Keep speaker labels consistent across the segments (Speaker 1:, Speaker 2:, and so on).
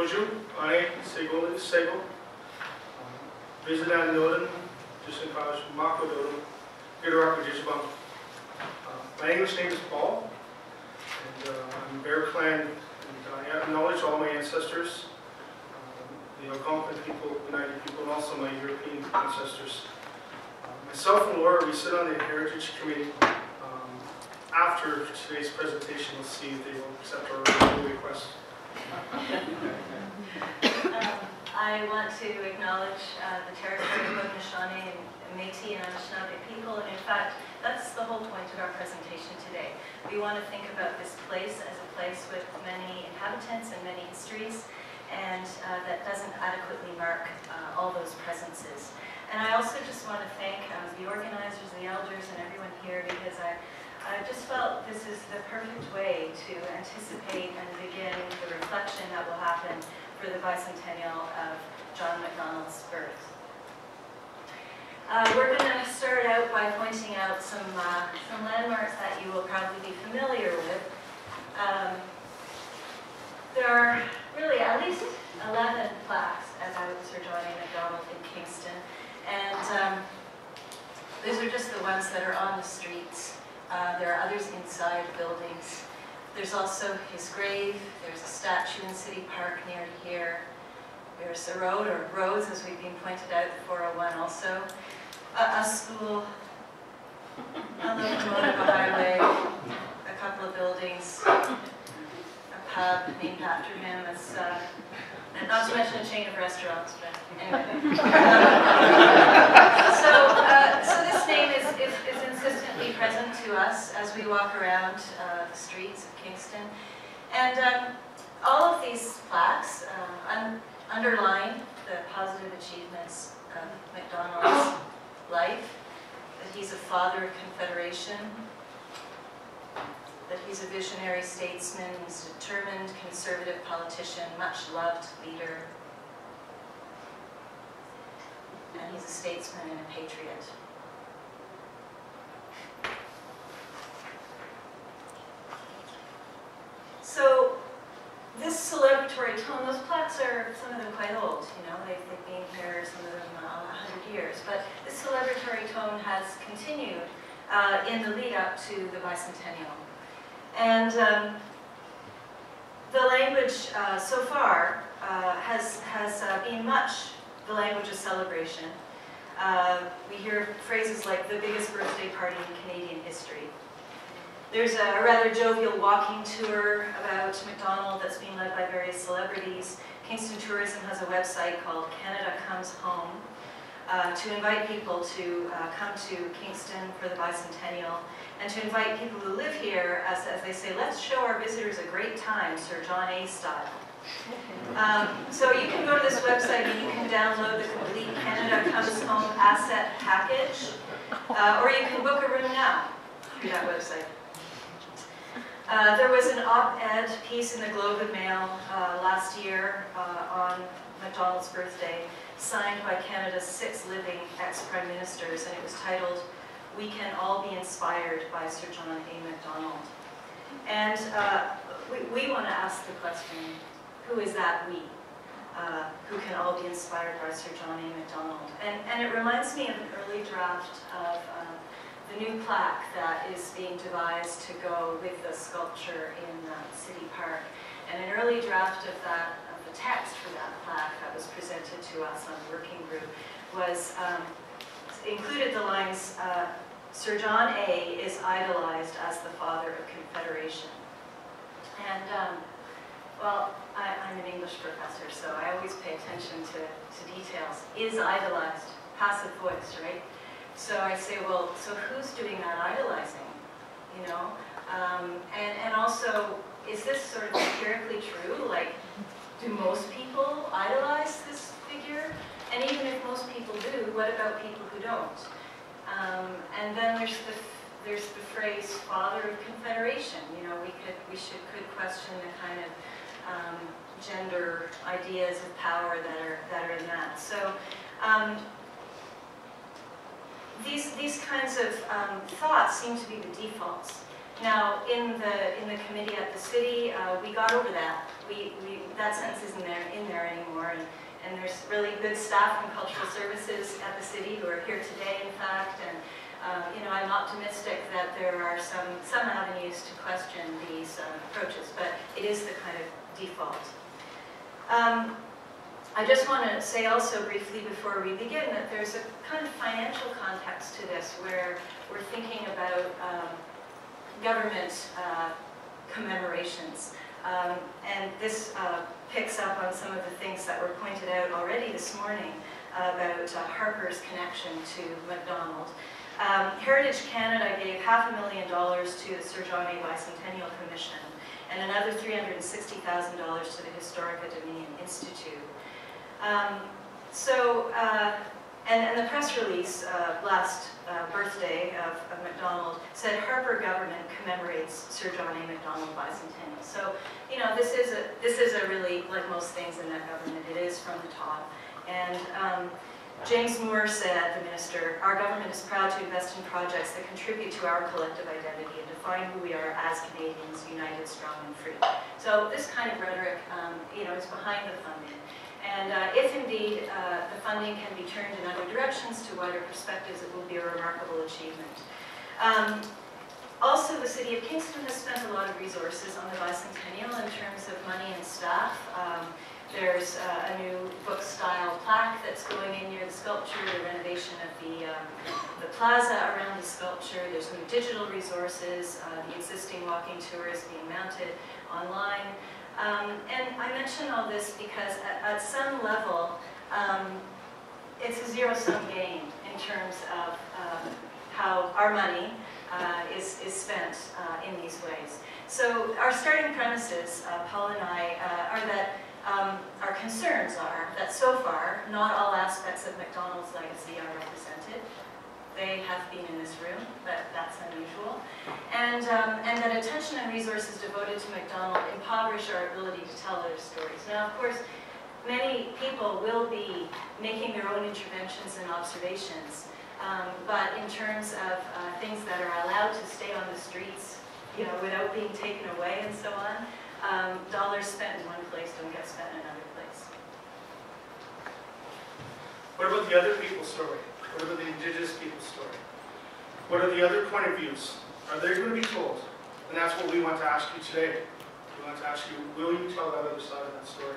Speaker 1: Bonjour, ane sego. Vigilant Noden, just in college, Marco Doden, Gidoraka Jishbam. My English name is Paul, and I'm Bear Clan, and I acknowledge all my ancestors, the Algonquin people, United people, and also my European ancestors. Myself and Laura, we sit on the Heritage Committee. After today's presentation, we'll see if they will accept our request.
Speaker 2: I want to acknowledge the territory of Haudenosaunee and Métis and Anishinaabe people, and in fact, that's the whole point of our presentation today. We want to think about this place as a place with many inhabitants and many histories, and that doesn't adequately mark all those presences. And I also just want to thank the organizers, the elders, and everyone here, because I just felt this is the perfect way to anticipate and begin the reflection that will happen for the bicentennial of John Macdonald's birth. We're going to start out by pointing out some landmarks that you will probably be familiar with. There are really at least 11 plaques about Sir John A. Macdonald in Kingston, and these are just the ones that are on the streets. There are others inside buildings. There's also his grave. There's a statue in City Park near here. There's a road, or roads as we've been pointed out, 401 also. A school, a locomotive, a highway, a couple of buildings, a pub named after him. It's, not to mention a chain of restaurants, but anyway. So this name is insistently present to us as we walk around the streets of Kingston. And all of these plaques underline the positive achievements of Macdonald's life, that he's a father of Confederation, that he's a visionary statesman, he's a determined conservative politician, much loved leader, and he's a statesman and a patriot. So this celebratory tone, those plaques are, some of them quite old, you know, they've been here, some of them 100 years, but this celebratory tone has continued in the lead up to the bicentennial. And the language so far has been much the language of celebration. We hear phrases like the biggest birthday party in Canadian history. There's a rather jovial walking tour about Macdonald that's being led by various celebrities. Kingston Tourism has a website called Canada Comes Home to invite people to come to Kingston for the bicentennial, and to invite people who live here, as they say, let's show our visitors a great time, Sir John A. style. So you can go to this website and you can download the complete Canada Comes Home asset package, or you can book a room now through that website. There was an op-ed piece in the Globe and Mail last year on Macdonald's birthday, signed by Canada's 6 living ex-prime ministers, and it was titled, "We Can All Be Inspired by Sir John A. Macdonald." And we want to ask the question, who is that we? Who can all be inspired by Sir John A. Macdonald? And it reminds me of an early draft of the new plaque that is being devised to go with the sculpture in City Park. And an early draft of the text for that plaque that was presented to us on the working group was included the lines, Sir John A. is idolized as the father of Confederation. And well, I'm an English professor, so I always pay attention to details. Is idolized, passive voice, right? So I say, well, so who's doing that idolizing, you know? And also, is this sort of empirically true? Like, do most people idolize this figure? And even if most people do, what about people who don't? And then there's the phrase "father of Confederation." You know, we could question the kind of gender ideas of power that are in that. So. These kinds of thoughts seem to be the defaults. Now, in the committee at the city, we got over that. That sentence isn't in there anymore, and there's really good staff from Cultural Services at the city who are here today, in fact, and you know, I'm optimistic that there are some avenues to question these approaches, but it is the kind of default. I just want to say also briefly before we begin that there's a kind of financial context to this where we're thinking about government commemorations. And this picks up on some of the things that were pointed out already this morning about Harper's connection to Macdonald. Heritage Canada gave $500,000 to the Sir John A. Bicentennial Commission and another $360,000 to the Historica-Dominion Institute. And the press release last birthday of Macdonald said Harper government commemorates Sir John A. Macdonald Bicentennial. So, you know, this is a really, like most things in that government, it is from the top. And James Moore said, the minister, our government is proud to invest in projects that contribute to our collective identity and define who we are as Canadians, united, strong, and free. So this kind of rhetoric, you know, is behind the funding. And if indeed the funding can be turned in other directions to wider perspectives, it will be a remarkable achievement. Also, the City of Kingston has spent a lot of resources on the bicentennial in terms of money and staff. There's a new book-style plaque that's going in near the sculpture, the renovation of the plaza around the sculpture. There's new digital resources, the existing walking tour is being mounted online. And I mention all this because at some level, it's a zero-sum game in terms of how our money is spent in these ways. So our starting premises, Paul and I, are that our concerns are that so far, not all aspects of Macdonald's legacy are represented. They have been in this room, but that's unusual. And that attention and resources devoted to Macdonald impoverish our ability to tell other stories. Now, of course, many people will be making their own interventions and observations, but in terms of things that are allowed to stay on the streets, you know, without being taken away and so on, dollars spent in one place don't get spent in another place.
Speaker 1: What about the other people's story? What about the Indigenous people's story? What are the other point of views? Are they going to be told? And that's what we want to ask you today. We want to ask you, will you tell that other side of that story?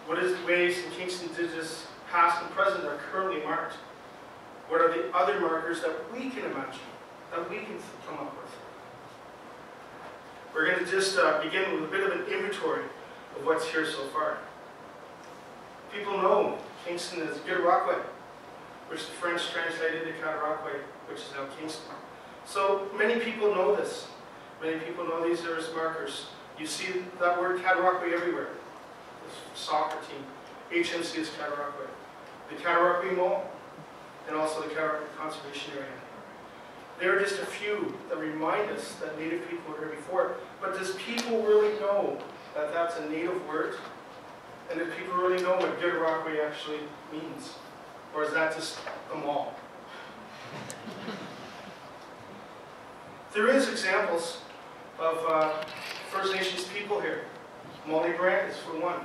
Speaker 1: What is the ways in Kingston Indigenous past and present are currently marked? What are the other markers that we can imagine, that we can come up with? We're going to just begin with a bit of an inventory of what's here so far. People know Kingston is Gitaraqui, which the French translated to Cataraqui, which is now Kingston. So many people know this. Many people know these are as markers. You see that word Cataraqui everywhere. The soccer team, HMC is Cataraqui. The Cataraqui Mall, and also the Cataraqui Conservation Area. There are just a few that remind us that Native people were here before. But does people really know that that's a Native word? And do people really know what Gitaraqui actually means? Or is that just a mall? There is examples of First Nations people here. Molly Brant is for one.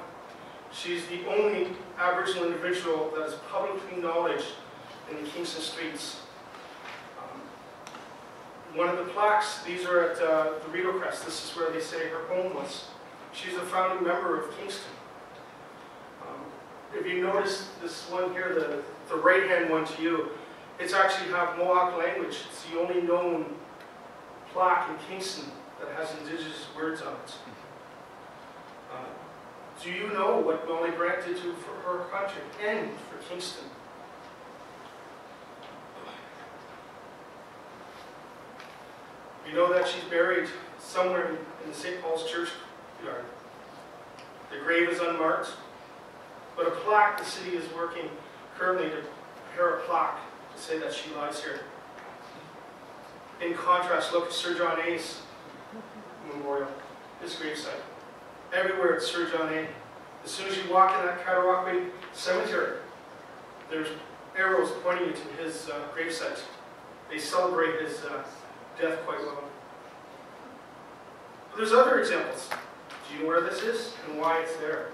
Speaker 1: She's the only Aboriginal individual that is publicly acknowledged in the Kingston streets. One of the plaques, these are at the Rideau Crest. This is where they say her home was. She's a founding member of Kingston. If you notice this one here, the right-hand one to you, it's actually have Mohawk language. It's the only known plaque in Kingston that has Indigenous words on it. Do you know what Molly Brant did for her country and for Kingston? You know that she's buried somewhere in the St. Paul's Church yard. The grave is unmarked, but a plaque, the city is working currently to prepare a plaque to say that she lies here. In contrast, look at Sir John A.'s memorial, his gravesite. Everywhere it's Sir John A. As soon as you walk in that Cataraqui cemetery, there's arrows pointing to his gravesite. They celebrate his death quite well. But there's other examples. Do you know where this is and why it's there?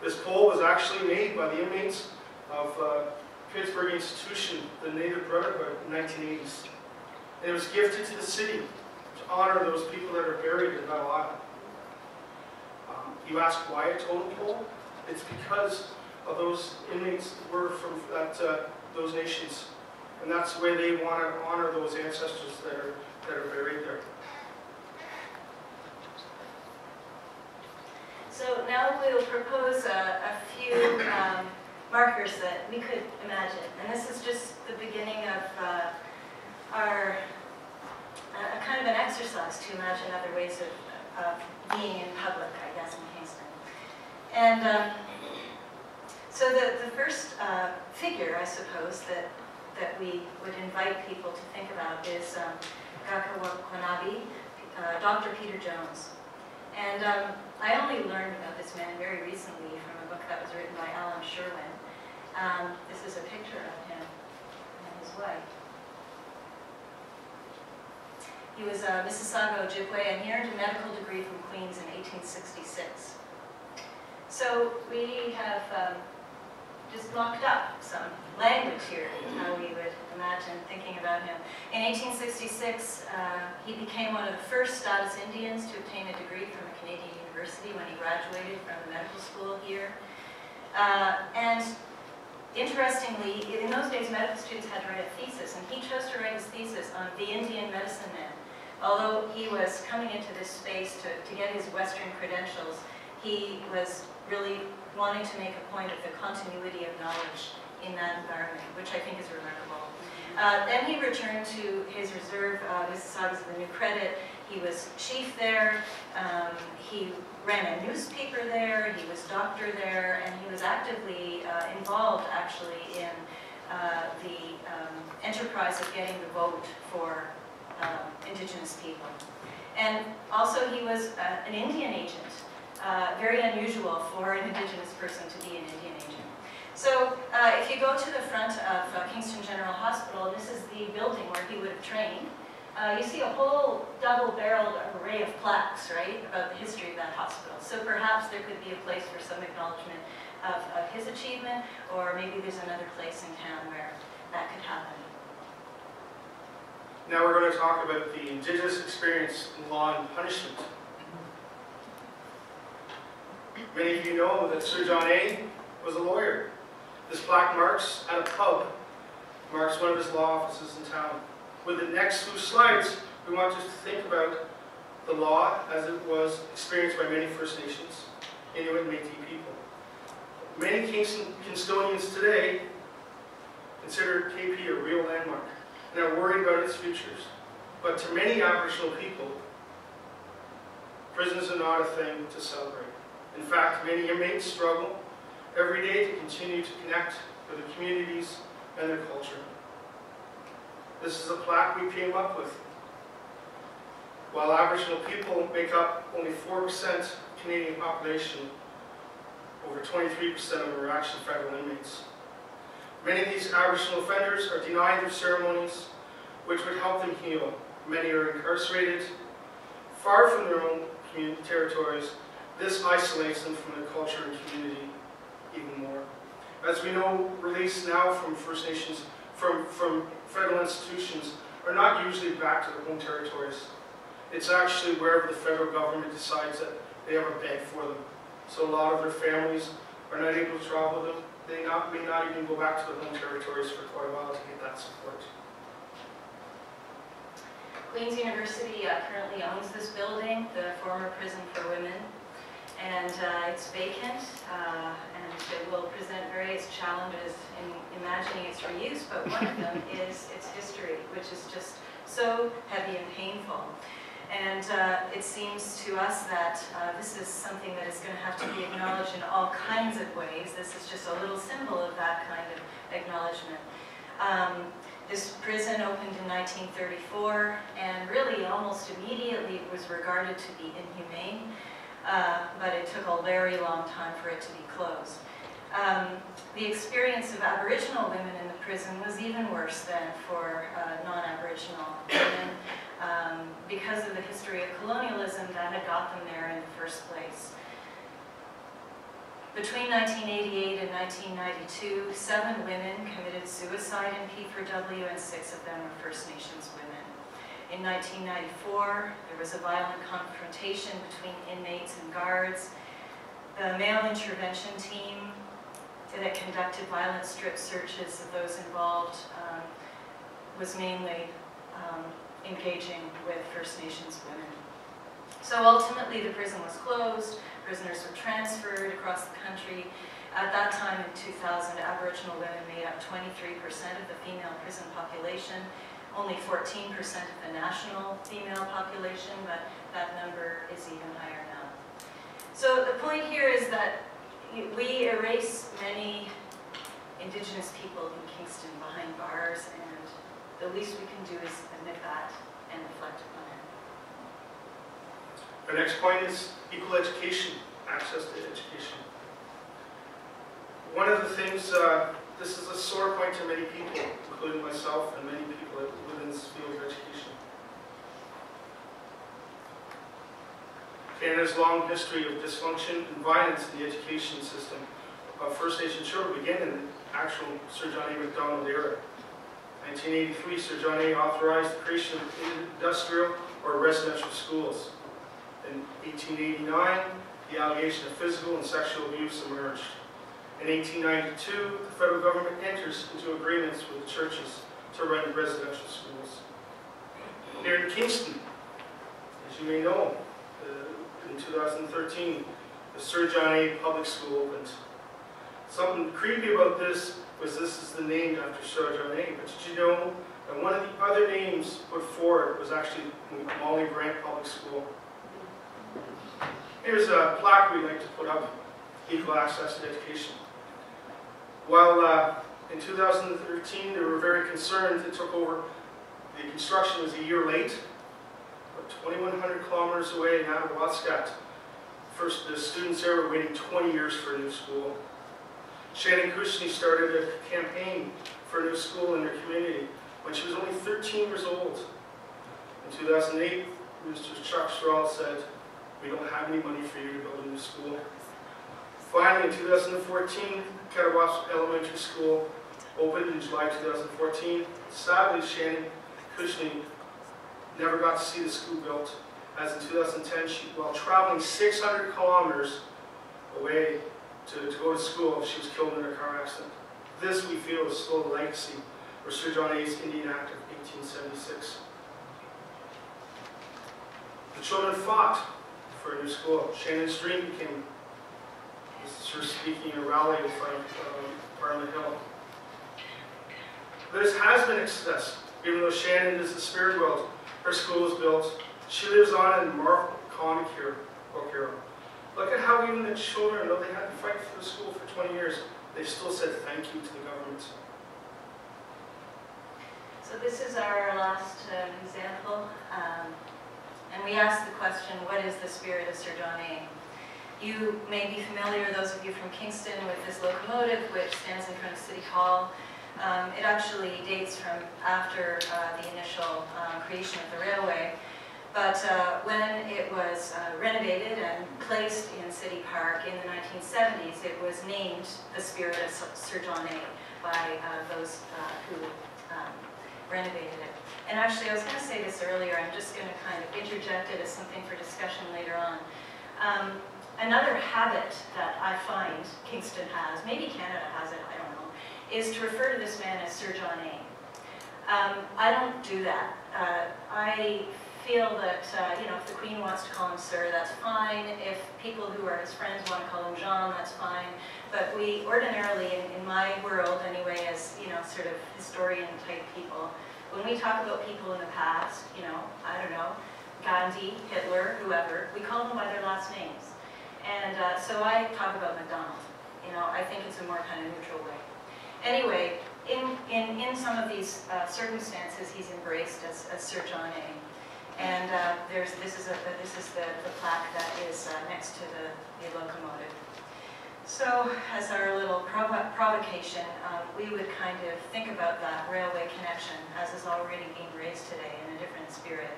Speaker 1: This pole was actually made by the inmates of Pittsburgh Institution, the Native Brotherhood, in the 1980s. And it was gifted to the city to honor those people that are buried in Battle Island. You ask why a totem pole? It's because of those inmates were from those nations. And that's the way they want to honor those ancestors that are buried there.
Speaker 2: So now we'll propose a few markers that we could imagine. And this is just the beginning of our kind of an exercise to imagine other ways of being in public, I guess, in Kingston. And so the first figure, I suppose, that we would invite people to think about is Gakawanabi, Dr. Peter Jones. And I only learned about this man very recently from a book that was written by Alan Sherwin. This is a picture of him and his wife. He was a Mississauga Ojibwe, and he earned a medical degree from Queen's in 1866. So we have just mocked up some language here, how we would imagine thinking about him. In 1866, he became one of the first Status Indians to obtain a degree from a Canadian university when he graduated from the medical school here. And interestingly, in those days, medical students had to write a thesis, and he chose to write his thesis on the Indian medicine man. Although he was coming into this space to get his Western credentials, he was really wanting to make a point of the continuity of knowledge in that environment, which I think is remarkable. Then he returned to his reserve, Mississauga's the New Credit. He was chief there. He ran a newspaper there. He was doctor there, and he was actively involved, actually, in the enterprise of getting the vote for Indigenous people. And also, he was an Indian agent. Very unusual for an Indigenous person to be an Indian agent. So if you go to the front of Kingston General Hospital, this is the building where he would have trained. You see a whole double-barreled array of plaques, right, about the history of that hospital. So perhaps there could be a place for some acknowledgement of his achievement, or maybe there's another place in town where that could happen.
Speaker 1: Now we're going to talk about the Indigenous experience in law and punishment. Many of you know that Sir John A. was a lawyer. This plaque marks at a pub, marks one of his law offices in town. With the next few slides, we want you to think about the law as it was experienced by many First Nations, Inuit and Métis people. Many Kingstonians today consider KP a real landmark and are worried about its futures. But to many Aboriginal people, prisons are not a thing to celebrate. In fact, many inmates struggle every day to continue to connect with their communities and their culture. This is a plaque we came up with. While Aboriginal people make up only 4% Canadian population, over 23% of them are actually federal inmates. Many of these Aboriginal offenders are denied their ceremonies, which would help them heal. Many are incarcerated, far from their own community territories. This isolates them from their culture and community even more. As we know, release now from First Nations, from federal institutions, are not usually back to their home territories. It's actually wherever the federal government decides that they have a bed for them. So a lot of their families are not able to travel with them. They may not even go back to their home territories for quite a while to get that support.
Speaker 2: Queen's University currently owns this building, the former prison for women, and it's vacant, and it will present various challenges in imagining its reuse, but one of them is its history, which is just so heavy and painful. And it seems to us that this is something that is going to have to be acknowledged in all kinds of ways. This is just a little symbol of that kind of acknowledgement. This prison opened in 1934, and really almost immediately was regarded to be inhumane. but it took a very long time for it to be closed. The experience of Aboriginal women in the prison was even worse than for non-Aboriginal women because of the history of colonialism that had got them there in the first place. Between 1988 and 1992, 7 women committed suicide in P4W, and 6 of them were First Nations women. In 1994, there was a violent confrontation between inmates and guards. The male intervention team that conducted violent strip searches of those involved was mainly engaging with First Nations women. So ultimately the prison was closed, prisoners were transferred across the country. At that time in 2000, Aboriginal women made up 23% of the female prison population, only 14% of the national female population, but that number is even higher now. So the point here is that we erase many Indigenous people in Kingston behind bars, and the least we can do is admit that and reflect upon it.
Speaker 1: Our next point is equal education, access to education. One of the things, this is a sore point to many people, including myself and many people within this field of education. Canada's long history of dysfunction and violence in the education system of First Nation children began in the actual Sir John A. Macdonald era. 1983, Sir John A. authorized the creation of industrial or residential schools. In 1889, the allegation of physical and sexual abuse emerged. In 1892, the federal government enters into agreements with the churches to run residential schools. Here in Kingston, as you may know, in 2013, the Sir John A. Public School opened. Something creepy about this was this is the name after Sir John A. But did you know that one of the other names put forward was actually Molly Grant Public School? Here's a plaque we like to put up, equal access to education. While in 2013 they were very concerned, it took over, the construction was a year late, but 2,100 kilometers away in Athabasca. First, the students there were waiting 20 years for a new school. Shannon Kushney started a campaign for a new school in their community when she was only 13 years old. In 2008, Mr. Chuck Strahl said, "We don't have any money for you to build a new school." Finally, in 2014, Katawaps Elementary School opened in July 2014. Sadly, Shannon Kushney never got to see the school built, as in 2010, while traveling 600 kilometers away to go to school, she was killed in a car accident. This, we feel, is still a legacy of Sir John A.'s Indian Act of 1876. The children fought for a new school. Shannon's dream became, this is her speaking at a rally in front of Parliament Hill. This has been a success. Even though Shannon is the spirit world, her school was built. She lives on in Marvel Comic Hero. Look at how even the children, though they had to fight for the school for 20 years, they still said thank you to the government.
Speaker 2: So this is our last example. And we asked the question, what is the spirit of Sir John A.? You may be familiar, those of you from Kingston, with this locomotive which stands in front of City Hall. It actually dates from after the initial creation of the railway. But when it was renovated and placed in City Park in the 1970s, it was named the Spirit of Sir John A. by those who renovated it. And actually, I was going to say this earlier, I'm just going to kind of interject it as something for discussion later on. Another habit that I find Kingston has, maybe Canada has it, I don't know, is to refer to this man as Sir John A. I don't do that. I feel that, if the Queen wants to call him Sir, that's fine. If people who are his friends want to call him Jean, that's fine. But we ordinarily, in my world anyway, as, sort of historian-type people, when we talk about people in the past, I don't know, Gandhi, Hitler, whoever, we call them by their last names. And so I talk about MacDonald. I think it's a more kind of neutral way. Anyway, in some of these circumstances, he's embraced as Sir John A. And this is the plaque that is next to the locomotive. So, as our little provocation, we would kind of think about that railway connection as is already being raised today in a different spirit.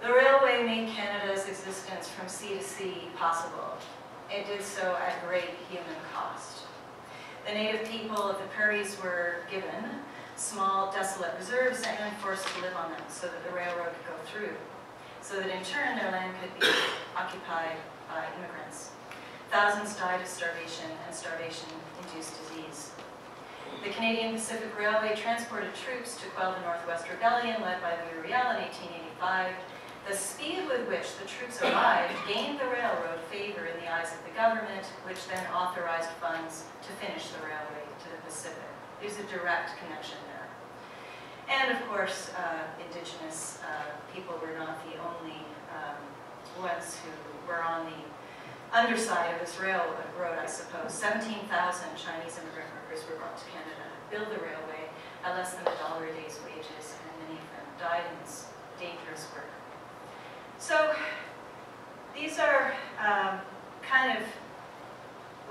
Speaker 2: The railway made Canada's existence from sea to sea possible. It did so at great human cost. The native people of the prairies were given small, desolate reserves and forced to live on them so that the railroad could go through, so that in turn their land could be occupied by immigrants. Thousands died of starvation, and starvation-induced disease. The Canadian Pacific Railway transported troops to quell the Northwest Rebellion led by Louis Riel in 1885. The speed with which the troops arrived gained the railroad favor in the eyes of the government, which then authorized funds to finish the railway to the Pacific. There's a direct connection there. And of course, Indigenous people were not the only ones who were on the underside of this railroad, I suppose. 17,000 Chinese immigrant workers were brought to Canada to build the railway at less than $1 a day's wages, and many of them died in this dangerous work. So these are kind of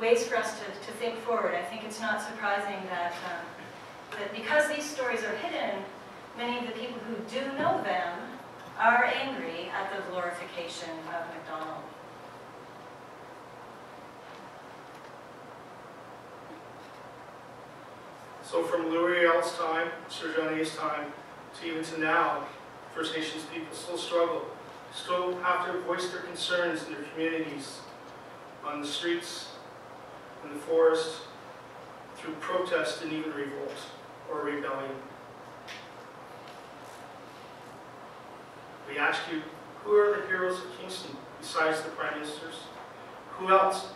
Speaker 2: ways for us to think forward. I think it's not surprising that, that because these stories are hidden, many of the people who do know them are angry at the glorification of Macdonald.
Speaker 1: So from Louis Riel's time, Sir John A.'s time, to even to now, First Nations people still struggle, still have to voice their concerns in their communities, on the streets, in the forest, through protest and even revolt or rebellion. We ask you, who are the heroes of Kingston besides the Prime Ministers? Who else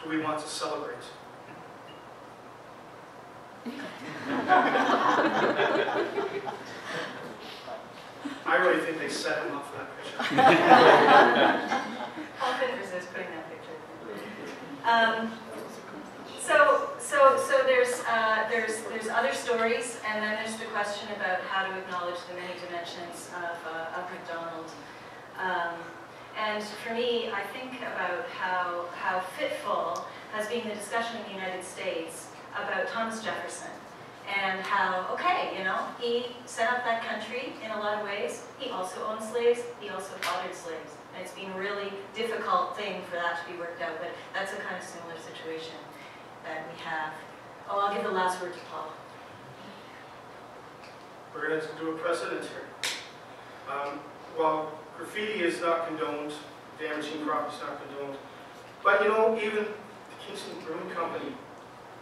Speaker 1: do we want to celebrate? I really think they set him up for that picture.
Speaker 2: I'll couldn't resist putting that picture. There's other stories, and then there's the question about how to acknowledge the many dimensions of Macdonald. And for me, I think about how fitful has been the discussion in the United States about Thomas Jefferson, and how, okay, you know, he set up that country in a lot of ways. He also owned slaves. He also fathered slaves. And it's been a really difficult thing for that to be worked out, but that's a kind of similar situation that we have. Oh, I'll give the last word to Paul.
Speaker 1: We're going to do a precedent here. While graffiti is not condoned, damaging property is not condoned, but you know, even the Kingston Brewing Company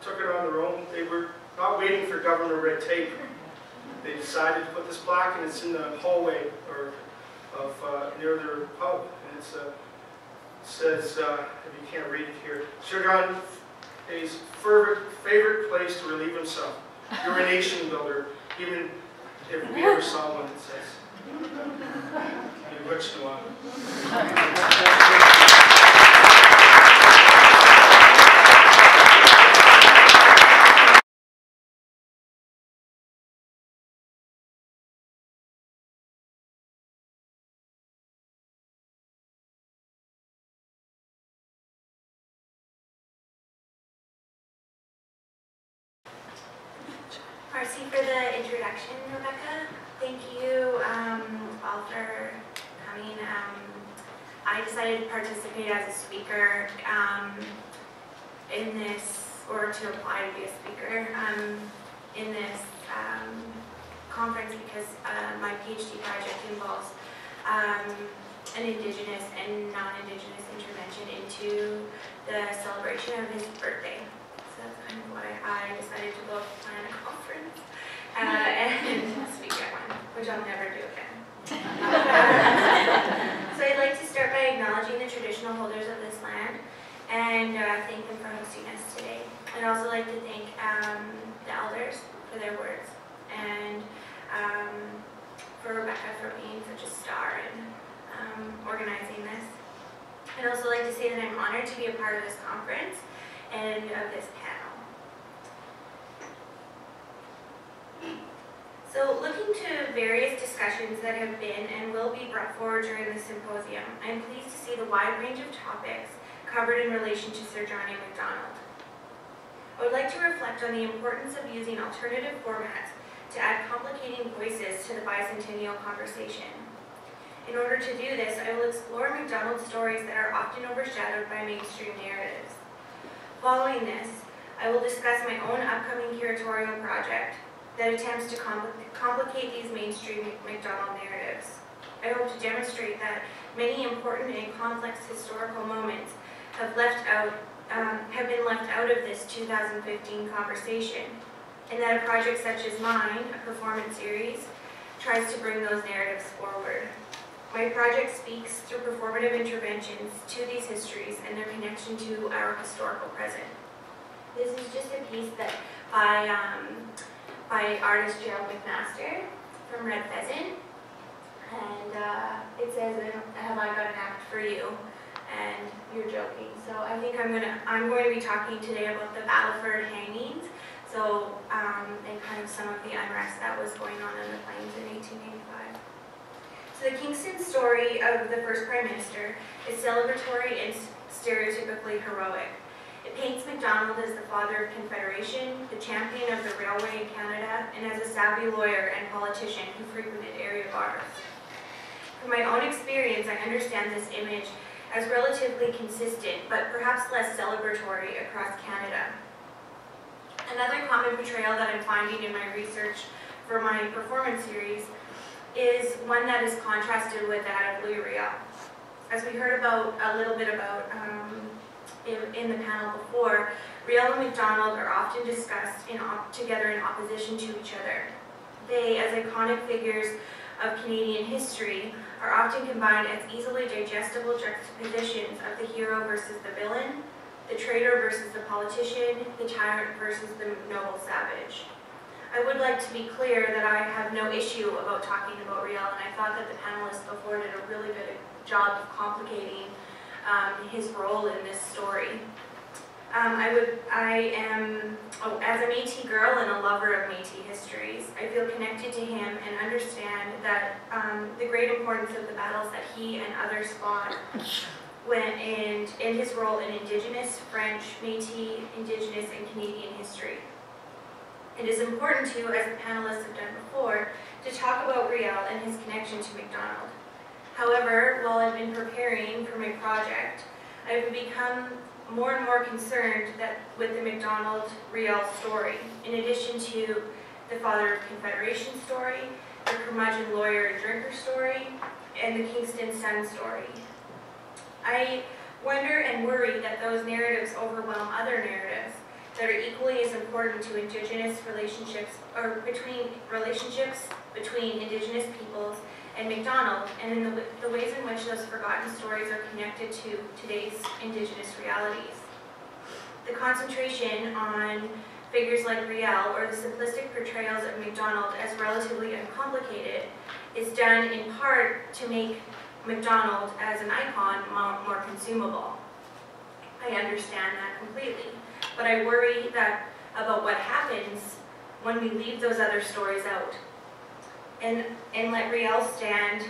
Speaker 1: took it on their own. They were not waiting for government red tape. They decided to put this plaque, and it's in the hallway near their pub. And it says, if you can't read it here, Sir John A's favorite place to relieve himself. You're a nation builder, even if we ever saw one, it says. In which one?
Speaker 3: Marcy for the introduction, Rebecca. Thank you all for coming. I decided to participate as a speaker in this, or to apply to be a speaker in this conference because my PhD project involves an Indigenous and non-Indigenous intervention into the celebration of his birthday. So that's kind of why I decided to go plan a conference and speak at one, which I'll never do again. So I'd like to start by acknowledging the traditional holders of this land and thank them for hosting us today. I'd also like to thank the elders for their words and for Rebecca for being such a star and organizing this. I'd also like to say that I'm honored to be a part of this conference and of this panel. So looking to various discussions discussions that have been and will be brought forward during the symposium, I am pleased to see the wide range of topics covered in relation to Sir John A. Macdonald. I would like to reflect on the importance of using alternative formats to add complicating voices to the bicentennial conversation. In order to do this, I will explore Macdonald stories that are often overshadowed by mainstream narratives. Following this, I will discuss my own upcoming curatorial project that attempts to complicate these mainstream Macdonald narratives. I hope to demonstrate that many important and complex historical moments have been left out of this 2015 conversation, and that a project such as mine, a performance series, tries to bring those narratives forward. My project speaks through performative interventions to these histories and their connection to our historical present. This is just a piece that by artist Gerald McMaster from Red Pheasant, and it says, "Have I got an act for you?" And you're joking. So I think I'm going to be talking today about the Battleford hangings. So and kind of some of the unrest that was going on in the Plains in 1885. So the Kingston story of the first Prime Minister is celebratory and stereotypically heroic. It paints Macdonald as the father of Confederation, the champion of the railway in Canada, and as a savvy lawyer and politician who frequented area bars. From my own experience, I understand this image as relatively consistent, but perhaps less celebratory across Canada. Another common portrayal that I'm finding in my research for my performance series is one that is contrasted with that of Louis Riel. As we heard a little bit about in the panel before, Riel and Macdonald are often discussed together in opposition to each other. They, as iconic figures of Canadian history, are often combined as easily digestible juxtapositions of the hero versus the villain, the traitor versus the politician, the tyrant versus the noble savage. I would like to be clear that I have no issue about talking about Riel, and I thought that the panelists before did a really good job of complicating his role in this story. As a Métis girl and a lover of Métis histories, I feel connected to him and understand that the great importance of the battles that he and others fought and his role in Indigenous, French, Métis, Indigenous, and Canadian history. It is important too, as the panelists have done before, to talk about Riel and his connection to Macdonald. However, while I've been preparing for my project, I've become more and more concerned with the Macdonald-Riel story, in addition to the father of Confederation story, the curmudgeon lawyer and drinker story, and the Kingston Sun story. I wonder and worry that those narratives overwhelm other narratives that are equally as important to Indigenous relationships, or relationships between Indigenous peoples and Macdonald, and in the ways in which those forgotten stories are connected to today's Indigenous realities. The concentration on figures like Riel, or the simplistic portrayals of Macdonald as relatively uncomplicated, is done in part to make Macdonald as an icon more consumable. I understand that completely, but I worry about what happens when we leave those other stories out and let Riel stand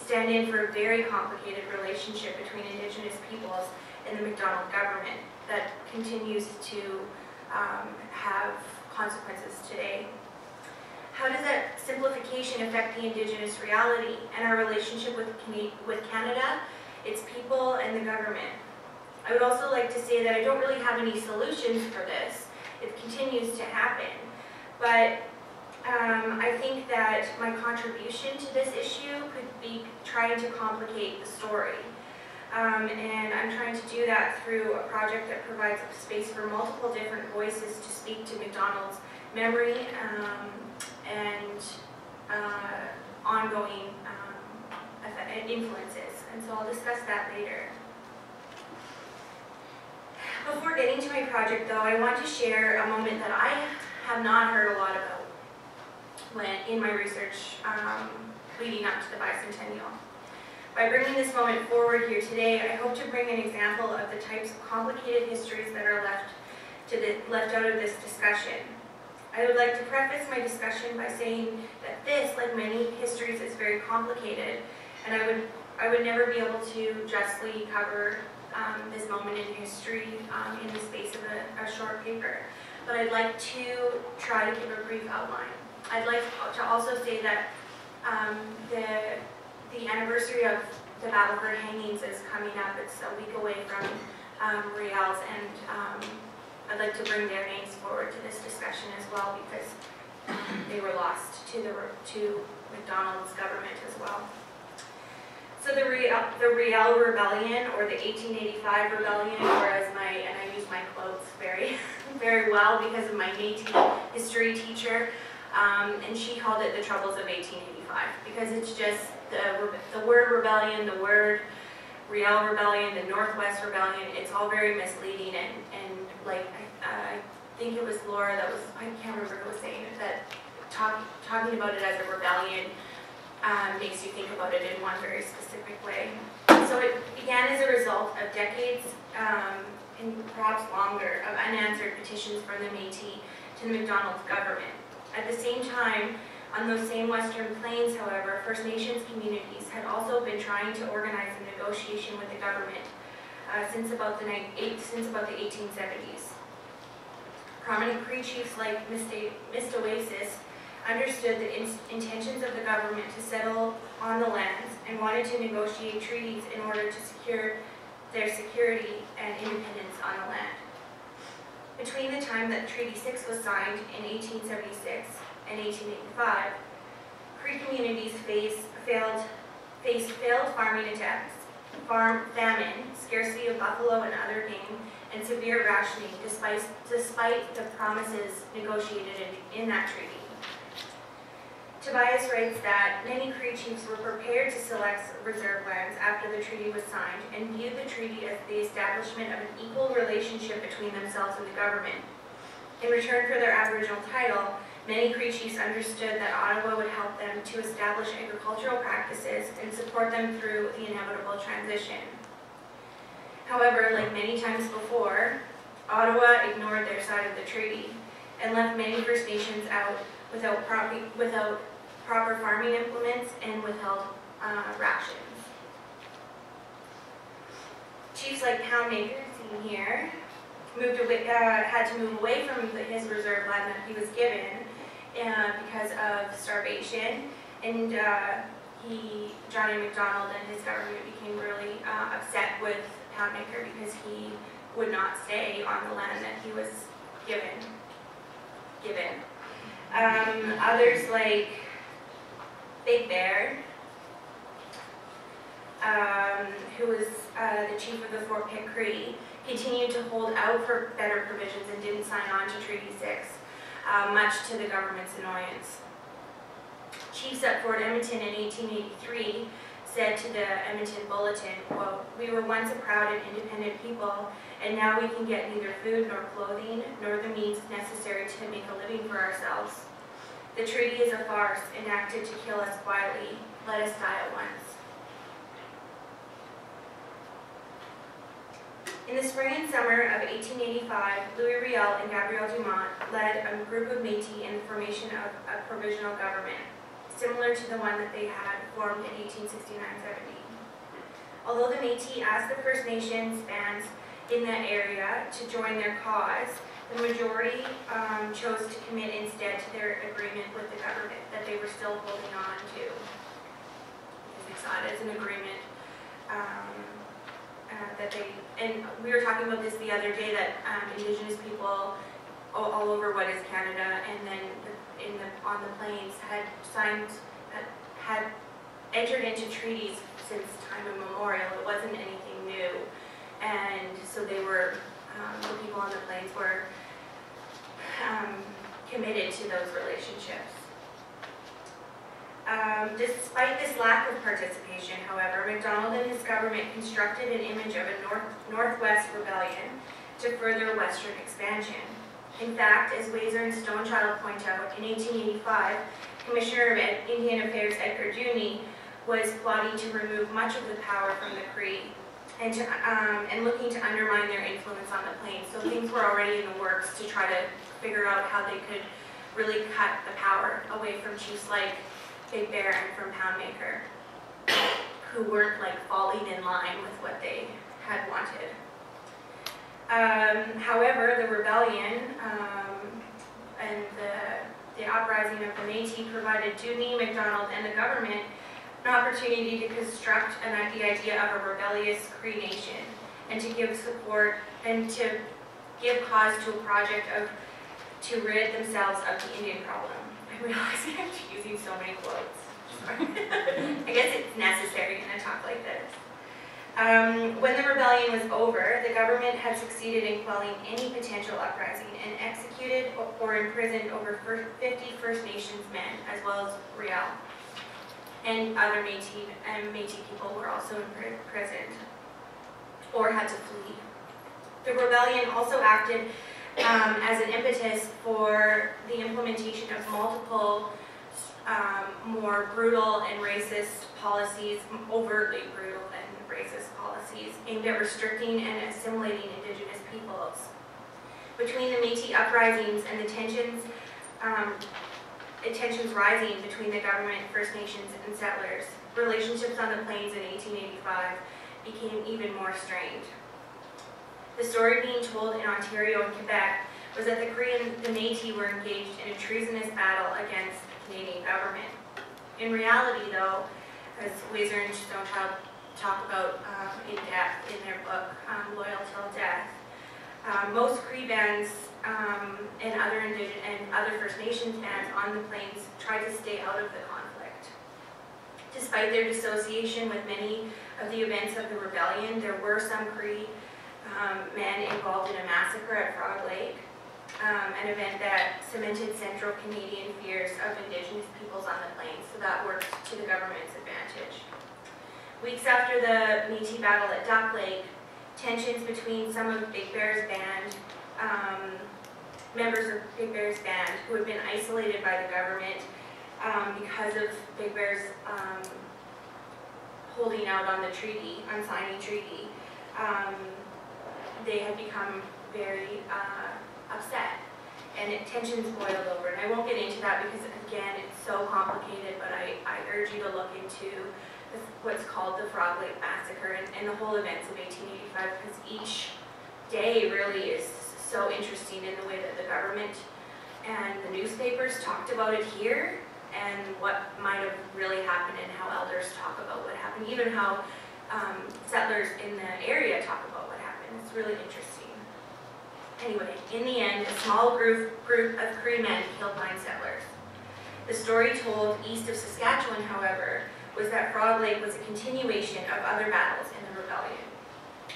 Speaker 3: in for a very complicated relationship between Indigenous peoples and the Macdonald government that continues to have consequences today. How does that simplification affect the Indigenous reality and our relationship with Canada, its people, and the government? I would also like to say that I don't really have any solutions for this. It continues to happen. But I think that my contribution to this issue could be trying to complicate the story. And I'm trying to do that through a project that provides a space for multiple different voices to speak to Macdonald's memory and ongoing influences. And so I'll discuss that later. Before getting to my project, though, I want to share a moment that I have not heard a lot about in my research leading up to the bicentennial. By bringing this moment forward here today, I hope to bring an example of the types of complicated histories that are left out of this discussion. I would like to preface my discussion by saying that this, like many histories, is very complicated, and I would never be able to justly cover this moment in history in the space of a short paper. But I'd like to try to give a brief outline. I'd like to also say that the anniversary of the Battleford hangings is coming up. It's a week away from Riel's, and I'd like to bring their names forward to this discussion as well, because they were lost to Macdonald's government as well. So the Riel Rebellion, or the 1885 Rebellion, or and I use my quotes very, very well because of my Métis history teacher, and she called it the Troubles of 1885, because it's just the word rebellion, the word Riel Rebellion, the Northwest Rebellion, it's all very misleading, and like, I think it was Laura that was, I can't remember who was saying it, that talking about it as a rebellion makes you think about it in one very specific way. So it began as a result of decades, and perhaps longer, of unanswered petitions from the Métis to the Macdonald's government. At the same time, on those same Western Plains, however, First Nations communities had also been trying to organize a negotiation with the government since about the 1870s. Prominent Cree chiefs like Mistoasis understood the intentions of the government to settle on the lands and wanted to negotiate treaties in order to secure their security and independence on the land. Between the time that Treaty 6 was signed in 1876 and 1885, Cree communities faced failed farming attempts, famine, scarcity of buffalo and other game, and severe rationing despite the promises negotiated in that treaty. Tobias writes that many Cree chiefs were prepared to select reserve lands after the treaty was signed and viewed the treaty as the establishment of an equal relationship between themselves and the government. In return for their Aboriginal title, many Cree chiefs understood that Ottawa would help them to establish agricultural practices and support them through the inevitable transition. However, like many times before, Ottawa ignored their side of the treaty and left many First Nations out without proper farming implements and withheld rations. Chiefs like Poundmaker, seen here, had to move away from his reserve land that he was given because of starvation, and Johnny Macdonald and his government became really upset with Poundmaker because he would not stay on the land that he was given. Others like Big Bear, who was the chief of the Fort Pitt Cree, continued to hold out for better provisions and didn't sign on to Treaty 6, much to the government's annoyance. Chiefs at Fort Edmonton in 1883 said to the Edmonton Bulletin, quote, "We were once a proud and independent people, and now we can get neither food nor clothing, nor the means necessary to make a living for ourselves. The treaty is a farce enacted to kill us quietly. Let us die at once." In the spring and summer of 1885, Louis Riel and Gabriel Dumont led a group of Métis in the formation of a provisional government, similar to the one that they had formed in 1869-70. Although the Métis asked the First Nations bands in that area to join their cause, the majority chose to commit instead to their agreement with the government that they were still holding on to. Because they saw it as an agreement and we were talking about this the other day, that Indigenous people all over what is Canada and then on the plains had entered into treaties since time immemorial. It wasn't anything new, and so they were, the people on the plains were committed to those relationships. Despite this lack of participation, however, Macdonald and his government constructed an image of a Northwest rebellion to further Western expansion. In fact, as Wazer and Stonechild point out, in 1885, Commissioner of Indian Affairs Edgar Dewey was plotting to remove much of the power from the Cree and looking to undermine their influence on the plains. So things were already in the works to try to figure out how they could really cut the power away from chiefs like Big Bear and from Poundmaker, who weren't like falling in line with what they had wanted. However, the rebellion and the uprising of the Métis provided Dewdney, MacDonald, and the government an opportunity to construct the idea of a rebellious Cree nation and to give support and to give cause to a project to rid themselves of the Indian problem. I realize I'm using so many quotes. I guess it's necessary in a talk like this. When the rebellion was over, the government had succeeded in quelling any potential uprising and executed or imprisoned over 50 First Nations men, as well as Riel. And other Métis people were also imprisoned or had to flee. The rebellion also acted as an impetus for the implementation of multiple more brutal and racist policies, overtly brutal and racist policies, aimed at restricting and assimilating Indigenous peoples. Between the Métis uprisings and the tensions rising between the government, First Nations, and settlers, relationships on the plains in 1885 became even more strained. The story being told in Ontario and Quebec was that the Cree and the Métis were engaged in a treasonous battle against the Canadian government. In reality, though, as Weiser and Stonechild talk about in depth in their book, Loyal Till Death, most Cree bands and other First Nations bands on the plains tried to stay out of the conflict. Despite their dissociation with many of the events of the rebellion, there were some Cree men involved in a massacre at Frog Lake, an event that cemented central Canadian fears of Indigenous peoples on the plains, so that worked to the government's advantage. Weeks after the Métis battle at Duck Lake, tensions between some of Big Bear's band, members of Big Bear's band, who had been isolated by the government because of Big Bear's holding out on the treaty, on signing treaty, they had become very upset, and tensions boiled over. And I won't get into that because, again, it's so complicated, but I urge you to look into what's called the Frog Lake Massacre and the whole events of 1885, because each day really is so interesting in the way that the government and the newspapers talked about it here and what might have really happened and how elders talk about what happened, even how settlers in the area talk about what happened. It's really interesting. Anyway, in the end, a small group of Cree men killed 9 settlers. The story told east of Saskatchewan, however, was that Frog Lake was a continuation of other battles in the rebellion.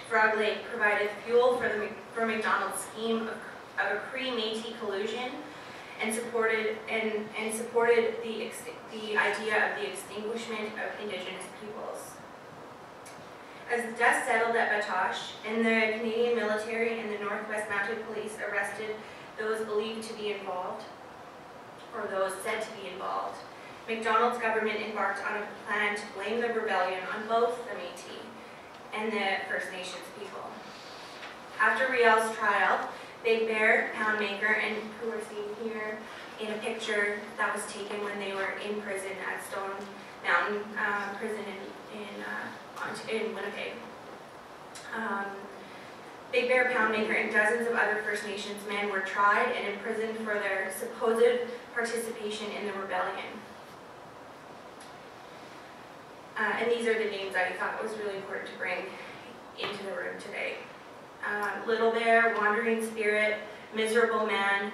Speaker 3: Frog Lake provided fuel for MacDonald's scheme of a Cree-Métis collusion and supported the idea of the extinguishment of Indigenous peoples. As the dust settled at Batoche, and the Canadian military and the Northwest Mounted Police arrested those believed to be involved, or those said to be involved, MacDonald's government embarked on a plan to blame the rebellion on both the Métis and the First Nations people. After Riel's trial, Big Bear, Poundmaker, and who are seen here in a picture that was taken when they were in prison at Stone Mountain Prison in Winnipeg. Big Bear, Poundmaker, and dozens of other First Nations men were tried and imprisoned for their supposed participation in the rebellion. And these are the names I thought was really important to bring into the room today. Little Bear, Wandering Spirit, Miserable Man,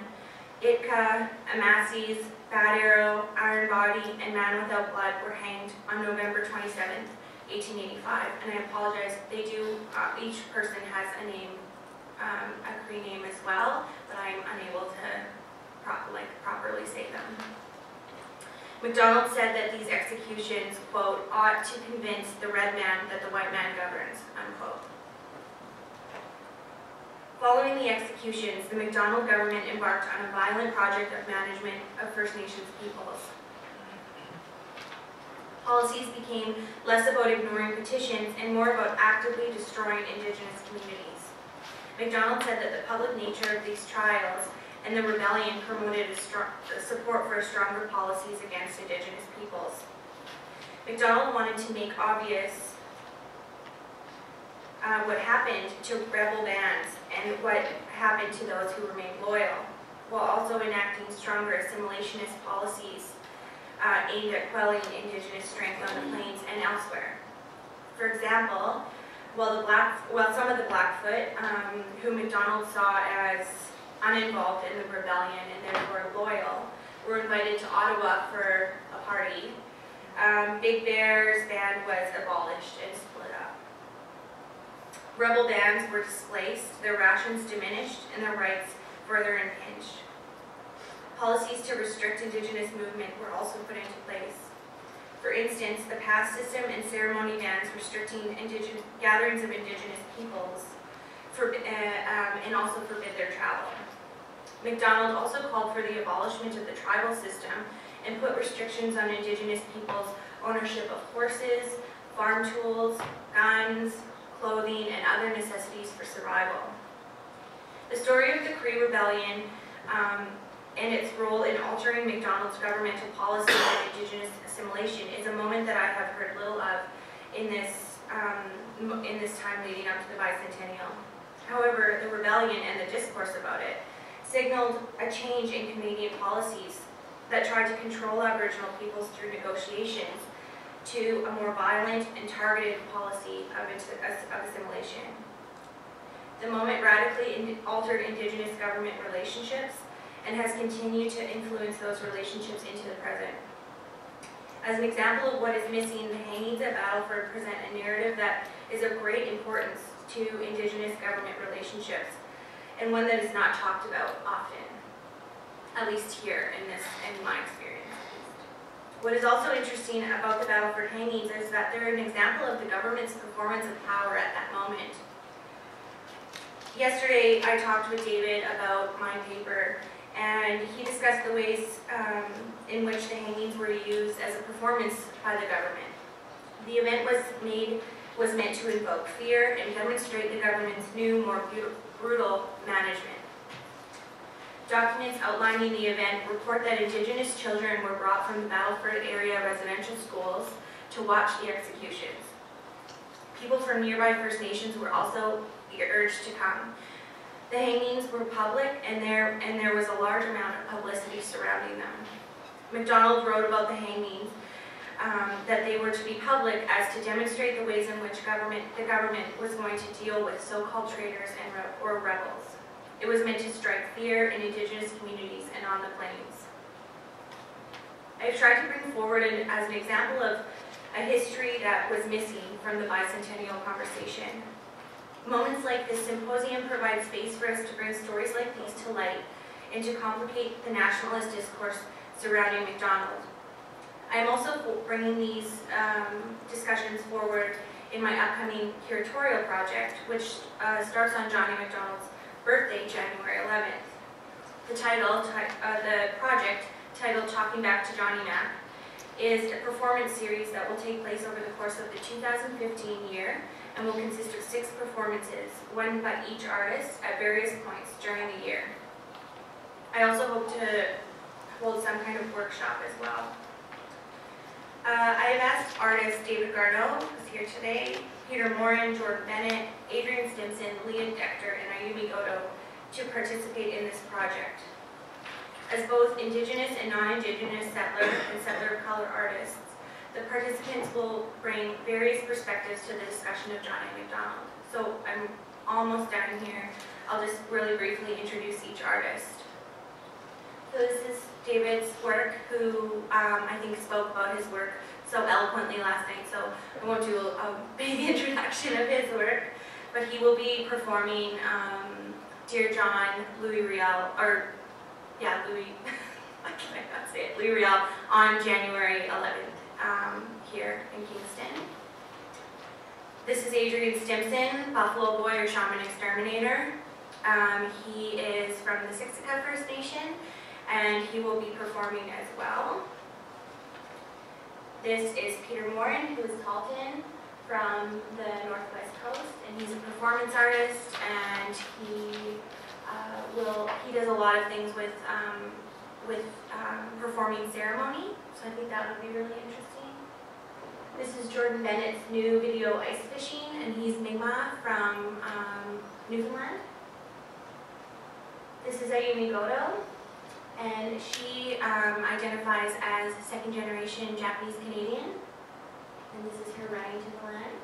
Speaker 3: Itka, Amasis, Bad Arrow, Iron Body, and Man Without Blood were hanged on November 27th, 1885. And I apologize, they do, each person has a name, a Cree name as well, but I'm unable to properly say them. MacDonald said that these executions, quote, ought to convince the red man that the white man governs, unquote. Following the executions, the MacDonald government embarked on a violent project of management of First Nations peoples. Policies became less about ignoring petitions and more about actively destroying Indigenous communities. MacDonald said that the public nature of these trials and the rebellion promoted support for stronger policies against Indigenous peoples. Macdonald wanted to make obvious what happened to rebel bands and what happened to those who remained loyal, while also enacting stronger assimilationist policies aimed at quelling Indigenous strength on the plains and elsewhere. For example, while some of the Blackfoot, who Macdonald saw as uninvolved in the rebellion and therefore loyal, were invited to Ottawa for a party, Big Bear's band was abolished and split up. Rebel bands were displaced, their rations diminished, and their rights further impinged. Policies to restrict Indigenous movement were also put into place. For instance, the pass system and ceremony bans restricting gatherings of Indigenous peoples and also forbid their travel. Macdonald also called for the abolishment of the tribal system and put restrictions on Indigenous peoples' ownership of horses, farm tools, guns, clothing, and other necessities for survival. The story of the Cree Rebellion and its role in altering Macdonald's governmental policy on Indigenous assimilation is a moment that I have heard little of in this time leading up to the bicentennial. However, the rebellion and the discourse about it signaled a change in Canadian policies that tried to control Aboriginal peoples through negotiations to a more violent and targeted policy of assimilation. The moment radically altered Indigenous government relationships and has continued to influence those relationships into the present. As an example of what is missing, the hangings at Battleford present a narrative that is of great importance to Indigenous government relationships, and one that is not talked about often, at least here in my experience. What is also interesting about the Battleford hangings is that they're an example of the government's performance of power at that moment. Yesterday, I talked with David about my paper, and he discussed the ways in which the hangings were used as a performance by the government. The event was meant to invoke fear and demonstrate the government's new, more brutal management. Documents outlining the event report that Indigenous children were brought from the Battleford area residential schools to watch the executions. People from nearby First Nations were also urged to come. The hangings were public, and there was a large amount of publicity surrounding them. Macdonald wrote about the hangings that they were to be public as to demonstrate the ways in which the government was going to deal with so-called traitors or rebels. It was meant to strike fear in Indigenous communities and on the plains. I've tried to bring forward as an example of a history that was missing from the bicentennial conversation. Moments like this symposium provide space for us to bring stories like these to light and to complicate the nationalist discourse surrounding Macdonald. I am also bringing these discussions forward in my upcoming curatorial project, which starts on Johnny Macdonald's birthday, January 11th. The project, titled Talking Back to Johnny Mac, is a performance series that will take place over the course of the 2015 year and will consist of 6 performances, one by each artist at various points during the year. I also hope to hold some kind of workshop as well. I have asked artists David Garneau, who's here today, Peter Morin, Jordan Bennett, Adrian Stimson, Leah Dector, and Ayumi Goto to participate in this project. As both Indigenous and non-Indigenous settler and settler of color artists, the participants will bring various perspectives to the discussion of Johnny Macdonald. So I'm almost done here. I'll just really briefly introduce each artist. So this is David's work, who I think spoke about his work so eloquently last night, so I won't do a big introduction of his work, but he will be performing Dear John, Louis Riel, Louis Riel on January 11th here in Kingston. This is Adrian Stimson, Buffalo Boy or Shaman Exterminator. He is from the Siksika First Nation, and he will be performing as well. This is Peter Morin, who is Halton from the Northwest Coast, and he's a performance artist, and he he does a lot of things with performing ceremony, so I think that would be really interesting. This is Jordan Bennett's new video, Ice Fishing, and he's Mi'kmaq from Newfoundland. This is Ayumi Goto, and she identifies as second-generation Japanese-Canadian, and this is her riding to the land.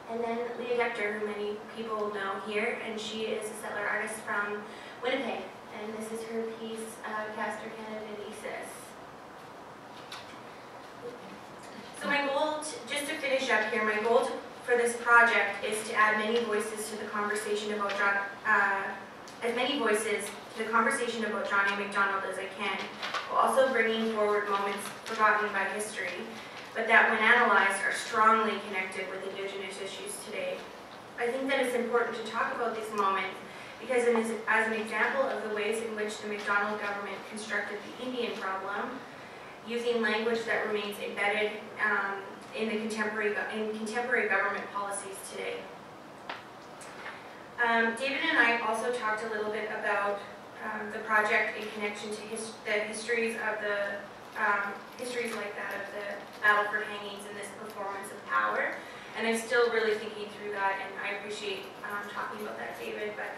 Speaker 3: And then Leah Decter, who many people know here, and she is a settler artist from Winnipeg, and this is her piece, Castor Canadensis. So my goal, just to finish up here, my goal for this project is to add many voices to the conversation about John, as many voices to the conversation about John A. Macdonald as I can, while also bringing forward moments forgotten by history, but that when analyzed are strongly connected with Indigenous issues today. I think that it's important to talk about these moments because it is as an example of the ways in which the Macdonald government constructed the Indian problem, using language that remains embedded in contemporary government policies today. David and I also talked a little bit about the project in connection to the histories of the histories like that of the Battleford hangings and this performance of power. And I'm still really thinking through that, and I appreciate talking about that, David. But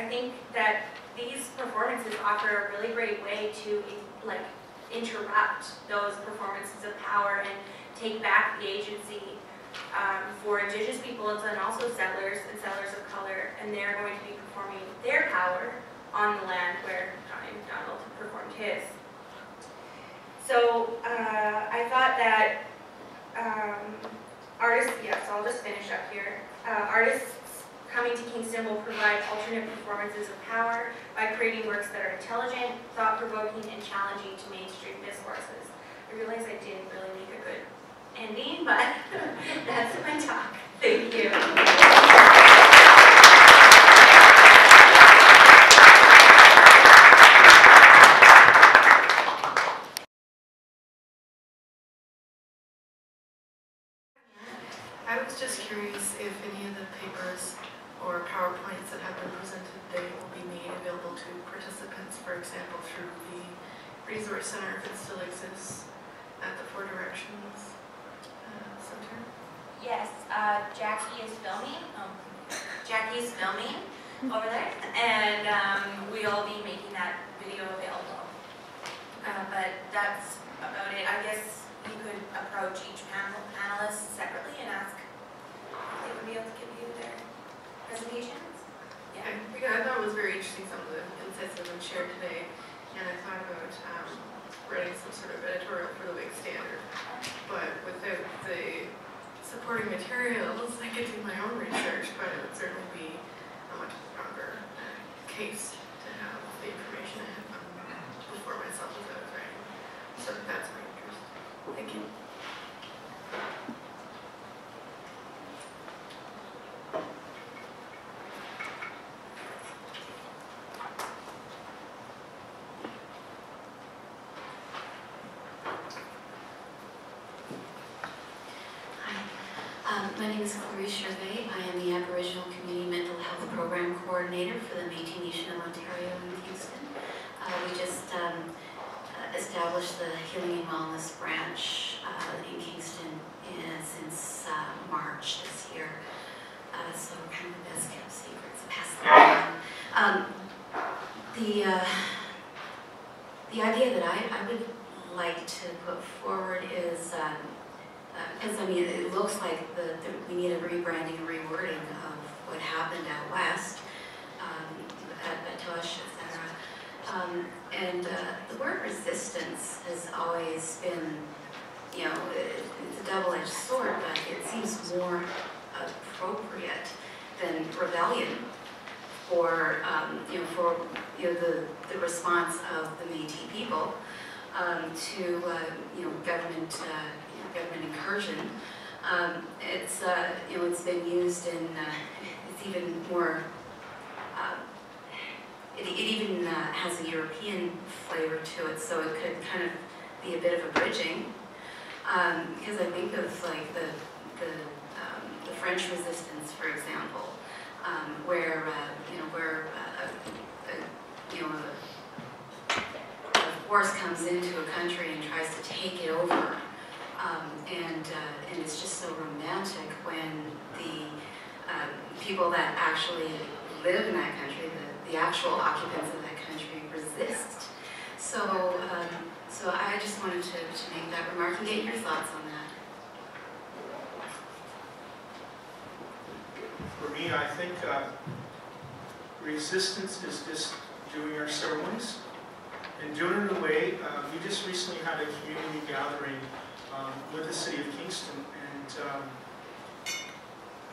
Speaker 3: I think that these performances offer a really great way to interrupt those performances of power and take back the agency for Indigenous peoples and also settlers and settlers of color, and they're going to be performing their power on the land where John A. Macdonald performed his. So I thought that artists, yes, I'll just finish up here. Artists coming to Kingston will provide alternate performances of power by creating works that are intelligent, thought-provoking, and challenging to mainstream discourses. I realize I didn't really make a good ending, but that's my talk. Thank you.
Speaker 4: I was just curious if any of the papers or PowerPoints that have been presented today will be made available to participants, for example, through the Resource Center, if it still exists, at the Four Directions Center.
Speaker 3: Yes, Jackie is filming. Jackie's filming over there, and we'll be making that video available. But that's about it. I guess you could approach each panelist separately and ask if they would be able to give you their presentations. Yeah.
Speaker 4: I thought it was very interesting, some of the insights that have been shared today, and I thought about writing some sort of editorial for the Wake Standard. But without the supporting materials, I could do my own research, but it would certainly be a much stronger case to have the information I have before myself as I was writing. So that's my interest. Thank you.
Speaker 5: My name is Clarice Gervais. I am the Aboriginal Community Mental Health Program Coordinator for the Métis Nation of Ontario in Kingston. We just established the Healing and Wellness branch in Kingston since March this year. So kind of the best kept secrets. Pass that on. The idea that I would like to put forward is because I mean it looks like we need a rebranding and rewording of what happened out west at Tush, etc. And the word resistance has always been, you know, it's a double-edged sword, but it seems more appropriate than rebellion for the response of the Métis people to government incursion. It's been used in it's even more. It even has a European flavor to it, so it could kind of be a bit of a bridging. Because I think of like the French resistance, for example, where a force comes into a country and tries to take it over, and it's just so romantic when the people that actually live in that country, the actual occupants of that country, resist. So, so I just wanted to make that remark and get your thoughts on that.
Speaker 1: For me, I think resistance is just doing our ceremonies and doing it in a way. We just recently had a community gathering with the City of Kingston, and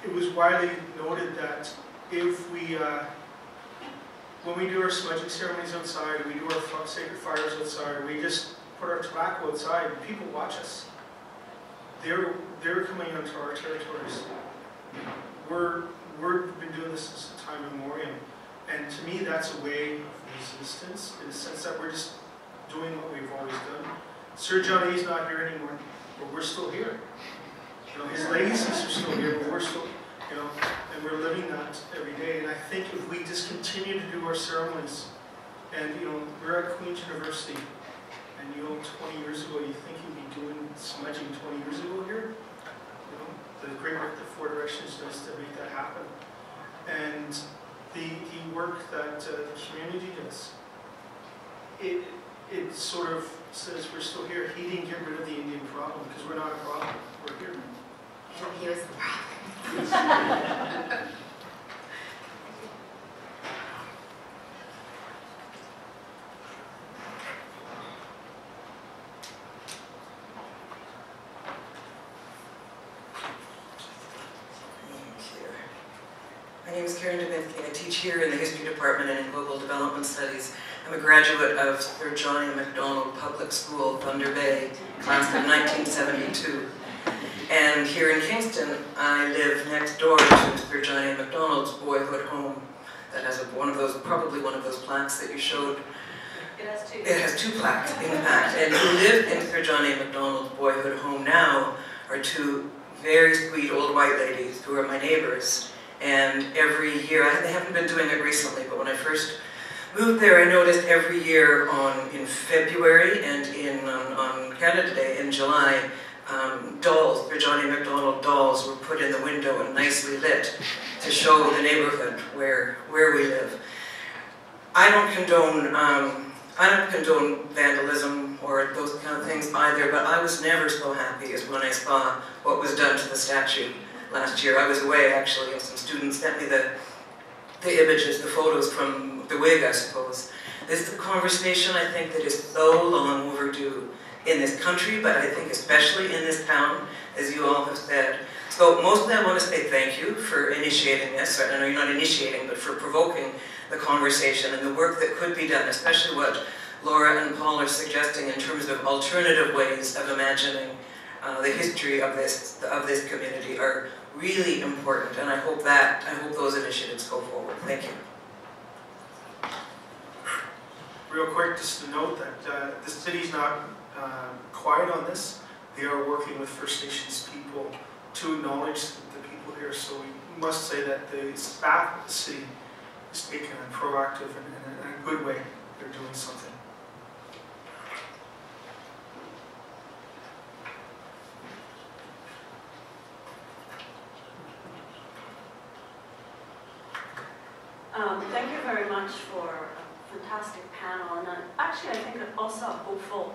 Speaker 1: it was widely noted that if we, when we do our smudging ceremonies outside, we do our sacred fires outside, we just put our tobacco outside, people watch us. They're coming onto our territories. We've been doing this since time immemorial, and to me that's a way of resistance in the sense that we're just doing what we've always done. Sir John A.'s not here anymore, but we're still here. You know, his legacies are still here, but we're still, you know, and we're living that every day. And I think if we just continue to do our ceremonies, and you know, we're at Queen's University, and you know, 20 years ago, you think you'd be doing smudging 20 years ago here? You know, the great work that Four Directions does to make that happen, and the work that the community does. It sort of says we're still here. He didn't get rid of the Indian problem because we're not a problem. We're here.
Speaker 5: He was the problem.
Speaker 6: My name is Karen Dubinski. I teach here in the History Department and in Global Development Studies. I'm a graduate of Sir John A. Macdonald Public School, Thunder Bay, class of 1972. And here in Kingston, I live next door to Sir John A. Macdonald's boyhood home that has probably one of those plaques that you showed.
Speaker 2: It has two.
Speaker 6: It has two plaques, in fact. And who live in Sir John A. Macdonald's boyhood home now are two very sweet old white ladies who are my neighbors. And every year, they haven't been doing it recently, but when I first moved there, I noticed every year in February and on Canada Day in July, dolls, Sir John A. Macdonald dolls were put in the window and nicely lit to show the neighborhood where we live. I don't condone vandalism or those kind of things either, but I was never so happy as when I saw what was done to the statue last year. I was away actually, and some students sent me the images, the photos from the wig, I suppose. This is a conversation I think that is so long overdue in this country, but I think especially in this town, as you all have said. So mostly I want to say thank you for initiating this. I know you're not initiating, but for provoking the conversation and the work that could be done, especially what Laura and Paul are suggesting in terms of alternative ways of imagining the history of this community are really important, and I hope those initiatives go forward. Thank you.
Speaker 1: Real quick, just to note that the city's not quiet on this. They are working with First Nations people to acknowledge the people here. So we must say that the staff of the city is taking a proactive and in a good way. They're doing something.
Speaker 7: Thank you very much for a fantastic panel, and actually I think also a hopeful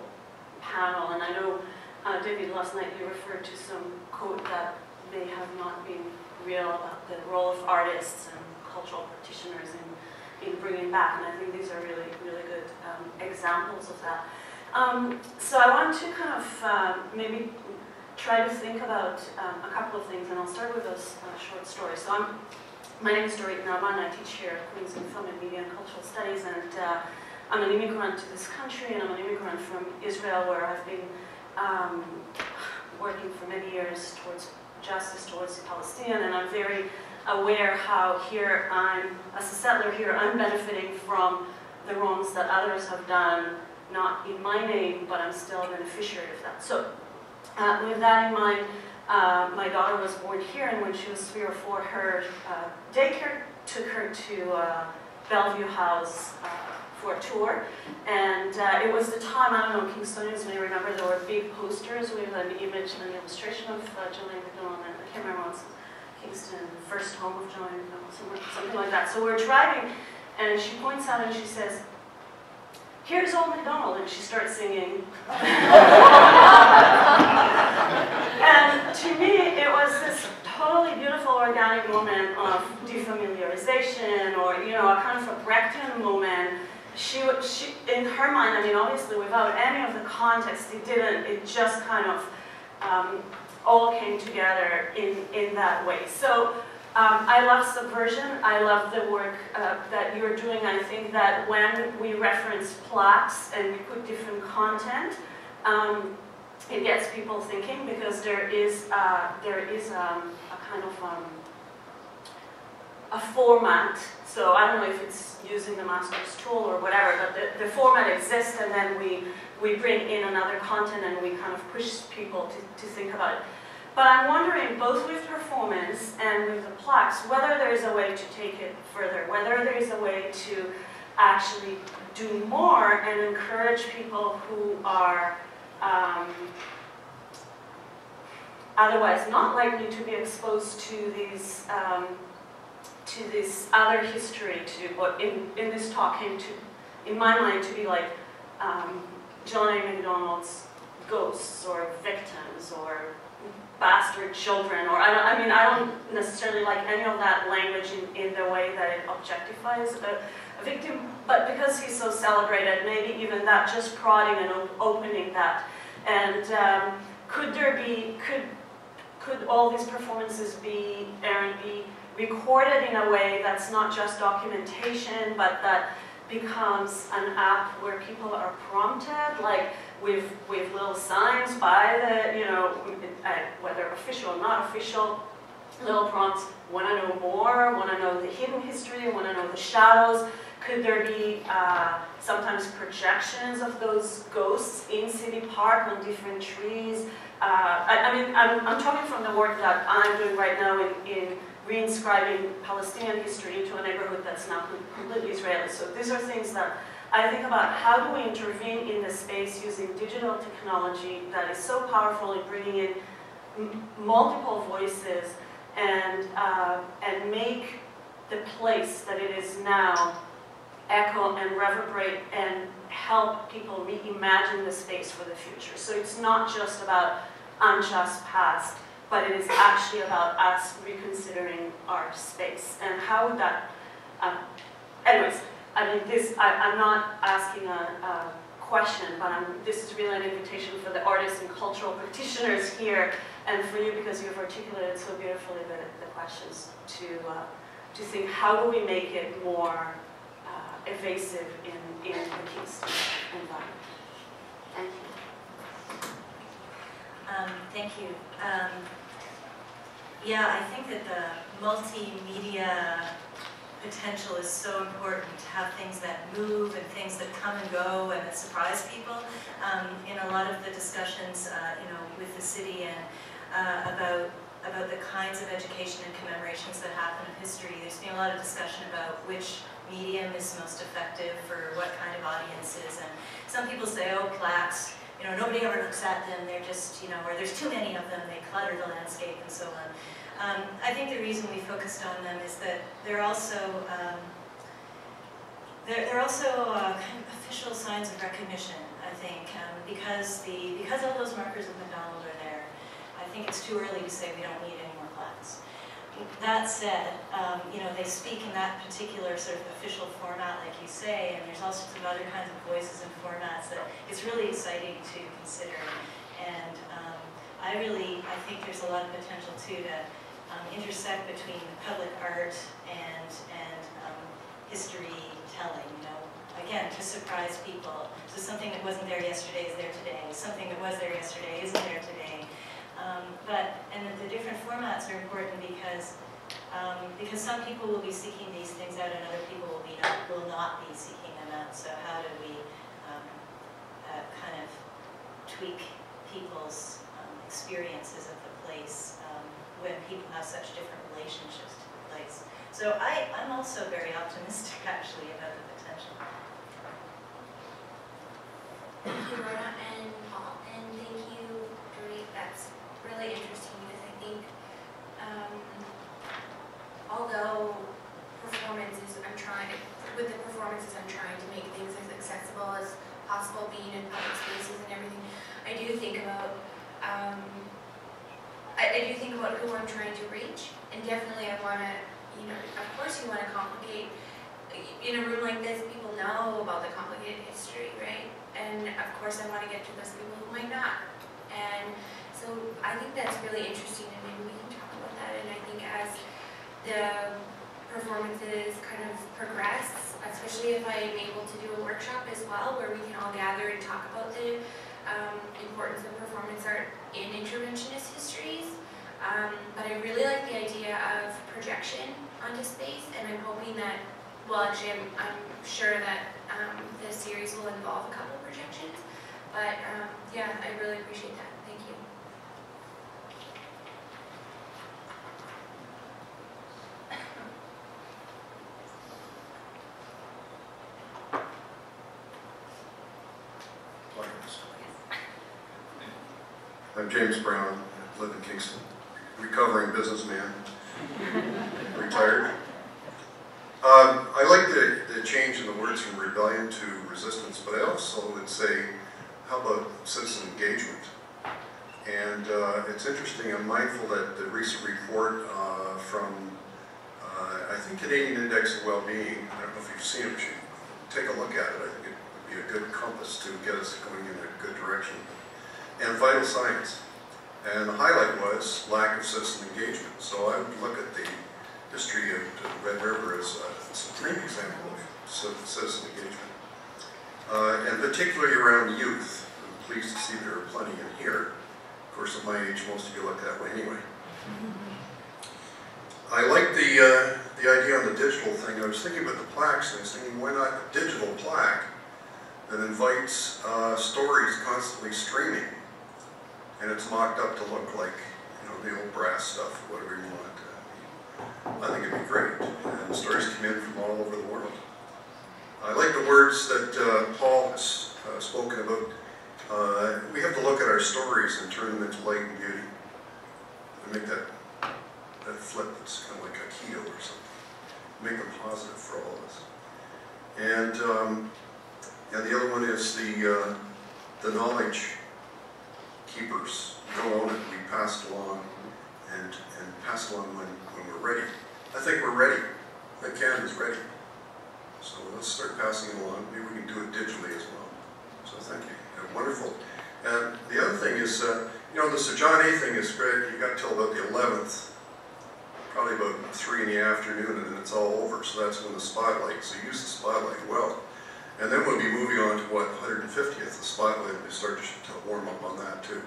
Speaker 7: panel. And I know, David, last night you referred to some quote that may have not been real about the role of artists and cultural practitioners in bringing back, and I think these are really, really good examples of that. So I want to kind of maybe try to think about a couple of things, and I'll start with a short story. So my name is Dorit Nauman. I teach here at Queen's in Film and Media and Cultural Studies, and I'm an immigrant to this country, and I'm an immigrant from Israel, where I've been working for many years towards justice towards the Palestinian, and I'm very aware how here as a settler here, I'm benefiting from the wrongs that others have done, not in my name, but I'm still a beneficiary of that. So with that in mind, My daughter was born here, and when she was 3 or 4, her daycare took her to Bellevue House for a tour. And it was the time, I don't know, Kingstonians may remember, there were big posters with an image and an illustration of Jolene McDonald, and I can't remember what's Kingston, first home of Jolene McDonald, something like that. So we're driving, and she points out and she says, "Here's Old MacDonald," and she starts singing. And to me, it was this totally beautiful organic moment of defamiliarization, or a kind of a Brechtian moment. She, in her mind, I mean, obviously without any of the context, it just kind of all came together in that way. So I love subversion. I love the work that you're doing. I think that when we reference plaques and we put different content, it gets people thinking, because there is a kind of a format. So I don't know if it's using the master's tool or whatever, but the format exists, and then we bring in another content and we kind of push people to think about it. But I'm wondering, both with performance and with the plaques, whether there is a way to take it further, whether there is a way to actually do more and encourage people who are otherwise not likely to be exposed to these this other history, to what in this talk came to, in my mind, to be like John A. MacDonald's ghosts or victims or bastard children, or I don't necessarily like any of that language in the way that it objectifies a victim, but because he's so celebrated, maybe even that, just prodding and opening that. And could all these performances be, Aaron, be recorded in a way that's not just documentation, but that becomes an app where people are prompted, like with little signs by the, whether official or not official, little prompts, want to know more, want to know the hidden history, want to know the shadows. Could there be sometimes projections of those ghosts in City Park on different trees? I'm talking from the work that I'm doing right now in reinscribing Palestinian history into a neighborhood that's now completely Israeli. So these are things that I think about. How do we intervene in the space using digital technology that is so powerful in bringing in multiple voices and make the place that it is now echo and reverberate and help people reimagine the space for the future. So it's not just about unjust past, but it is actually about us reconsidering our space. And how would that, anyways, I mean, I'm not asking a question, but this is really an invitation for the artists and cultural practitioners here, and for you, because you've articulated so beautifully the questions, to think, how do we make it more evasive in the Kingston environment? Thank you.
Speaker 2: Thank you. Yeah, I think that the multimedia potential is so important, to have things that move and things that come and go and that surprise people. In a lot of the discussions, with the city and about the kinds of education and commemorations that happen in history, there's been a lot of discussion about which medium is most effective for what kind of audiences. And some people say, oh, plaques, nobody ever looks at them, they're just, or there's too many of them, they clutter the landscape and so on. I think the reason we focused on them is that they're also kind of official signs of recognition, I think, because all those markers of MacDonald are there. I think it's too early to say we don't need any more plaques. That said, they speak in that particular sort of official format, like you say, and there's all sorts of other kinds of voices and formats that it's really exciting to consider. And I think there's a lot of potential too to intersect between public art and history telling. Again, to surprise people. So something that wasn't there yesterday is there today. Something that was there yesterday isn't there today. And the different formats are important because some people will be seeking these things out and other people will not be seeking them out. So how do we kind of tweak people's experiences of the place when people have such different relationships to the place. So I'm also very optimistic, actually, about the potential.
Speaker 3: Thank you, Rhoda and Paul, and thank you, Dorit. That's really interesting because I think although performances, with the performances, I'm trying to make things as accessible as possible, being in public spaces and everything. I do think about I do think about who I'm trying to reach, and definitely I want to, of course you want to complicate. In a room like this, people know about the complicated history, right? And of course I want to get to those people who might not. And so I think that's really interesting, and maybe we can talk about that. And I think as the performances kind of progress, especially if I am able to do a workshop as well, where we can all gather and talk about the importance of performance art in interventionist histories. But I really like the idea of projection onto space, and I'm hoping that, well, actually I'm sure that the series will involve a couple projections. But yeah, I really appreciate that. Thank you.
Speaker 8: I'm James Brown, I live in Kingston, recovering businessman, retired. I like the change in the words from rebellion to resistance, but I also would say, how about citizen engagement? And it's interesting, I'm mindful that the recent report from, I think, Canadian Index of Wellbeing, I don't know if you've seen it, you should take a look at it. I think it would be a good compass to get us going in a good direction. And vital signs. And the highlight was lack of citizen engagement. So I would look at the history of the Red River as a supreme example of citizen engagement. And particularly around youth. I'm pleased to see there are plenty in here. Of course, at my age, most of you look that way anyway. I like the idea on the digital thing. I was thinking about the plaques, and I was thinking, why not a digital plaque that invites stories constantly streaming? And it's mocked up to look like, the old brass stuff, whatever you want. I think it'd be great. And the stories come in from all over the world. I like the words that Paul has spoken about. We have to look at our stories and turn them into light and beauty. And make that flip that's kind of like a keto or something. Make them positive for all of us. And the other one is the knowledge keepers. We don't own it, we pass it along, and pass it along when we're ready. I think we're ready. I think Canada's ready. So let's start passing it along. Maybe we can do it digitally as well. So thank you. Wonderful. And the other thing is, the Sir John A. thing is great. You got till about the 11th, probably about 3 in the afternoon, and then it's all over. So that's when the spotlight, so use the spotlight well. And then we'll be moving on to what, 150th, the spotlight, we start to warm up on that too.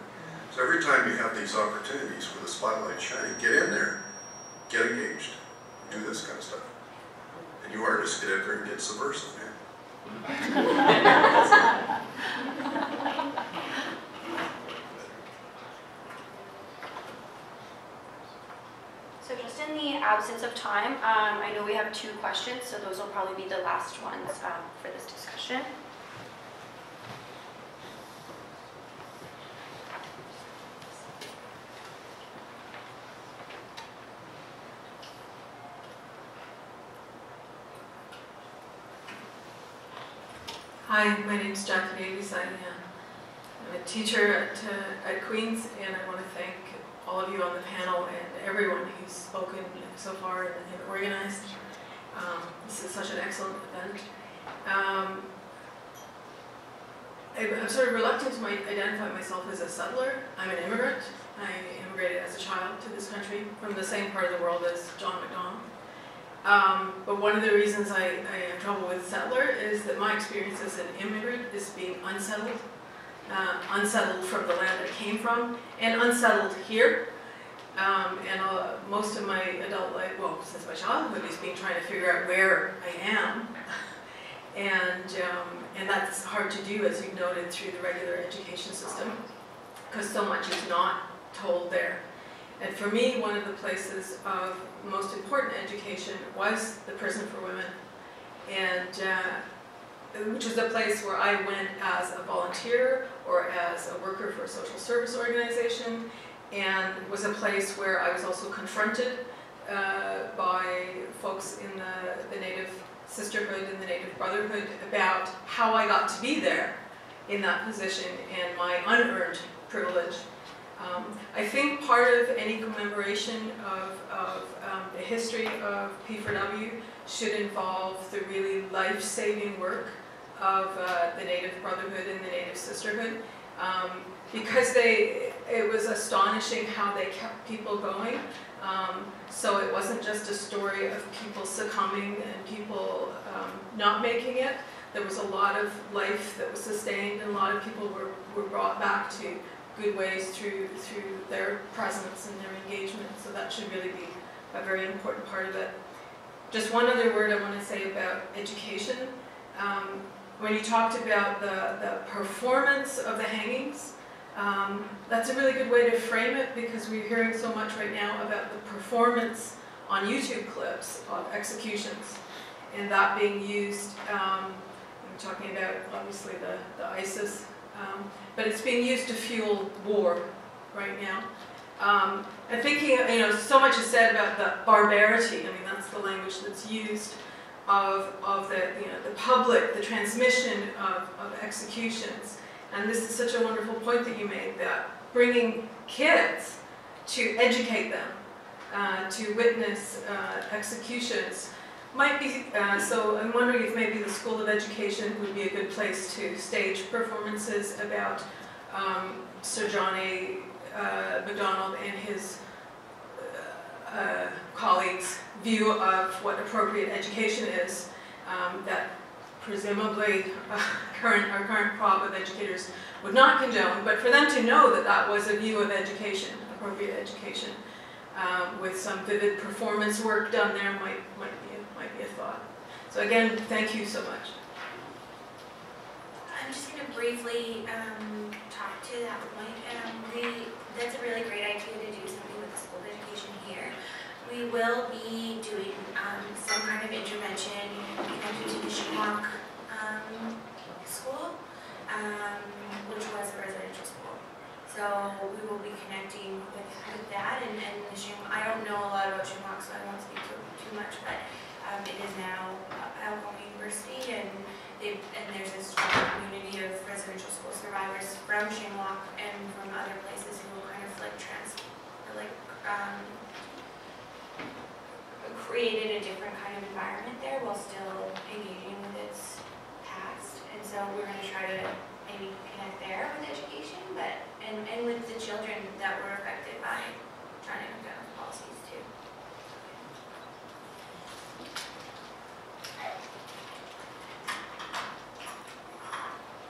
Speaker 8: So every time you have these opportunities for the spotlight shining, get in there, get engaged, do this kind of stuff. And you artists get out there and get subversive, man.
Speaker 9: So just in the absence of time, I know we have 2 questions, so those will probably be the last ones for this discussion.
Speaker 4: Hi, my name is Jackie Davies. I'm a teacher at Queen's, and I want to thank all of you on the panel and everyone who's spoken so far and organized. This is such an excellent event. I'm sort of reluctant to identify myself as a settler. I'm an immigrant. I immigrated as a child to this country from the same part of the world as John MacDonald. But one of the reasons I have trouble with settler is that my experience as an immigrant is being unsettled. Unsettled from the land I came from, and unsettled here. Most of my adult life, well, since my childhood, is being trying to figure out where I am. And that's hard to do, as you've noted, through the regular education system, because so much is not told there. And for me, one of the places of most important education was the Prison for Women, and which was a place where I went as a volunteer or as a worker for a social service organization, and was a place where I was also confronted by folks in the Native Sisterhood and the Native Brotherhood about how I got to be there in that position and my unearned privilege. I think part of any commemoration of the history of P4W should involve the really life-saving work of the Native Brotherhood and the Native Sisterhood, because it was astonishing how they kept people going. So it wasn't just a story of people succumbing and people not making it. There was a lot of life that was sustained, and a lot of people were brought back to good ways through their presence and their engagement. So that should really be a very important part of it. Just one other word I want to say about education. When you talked about the performance of the hangings, that's a really good way to frame it, because we're hearing so much right now about the performance on YouTube clips of executions, and that being used, I'm talking about obviously the ISIS, but it's being used to fuel war right now. And thinking, so much is said about the barbarity. I mean, that's the language that's used of the public, the transmission of executions. And this is such a wonderful point that you made, that bringing kids to educate them, to witness executions might be, so I'm wondering if maybe the School of Education would be a good place to stage performances about Sir John A. Macdonald and his colleagues' view of what appropriate education is, that presumably our current crop of educators would not condone, but for them to know that that was a view of education, appropriate education, with some vivid performance work done there might be a thought. So again, thank you so much.
Speaker 3: I'm just going to briefly talk to that point. That's a really great idea to do something with the School of Education here. We will be doing some kind of intervention connected to the Shimok school, which was a residential school. So we will be connecting with that, and the Shimok. I don't know a lot about Shimok, so I won't speak too much, but it is now Algoma University, and there's a strong community of residential school survivors from Shimok and from other places who kind of created a different kind of environment there while still engaging with its past. And so we're going to try to maybe connect there with education, and with the children that were affected by China McDonald's policies too.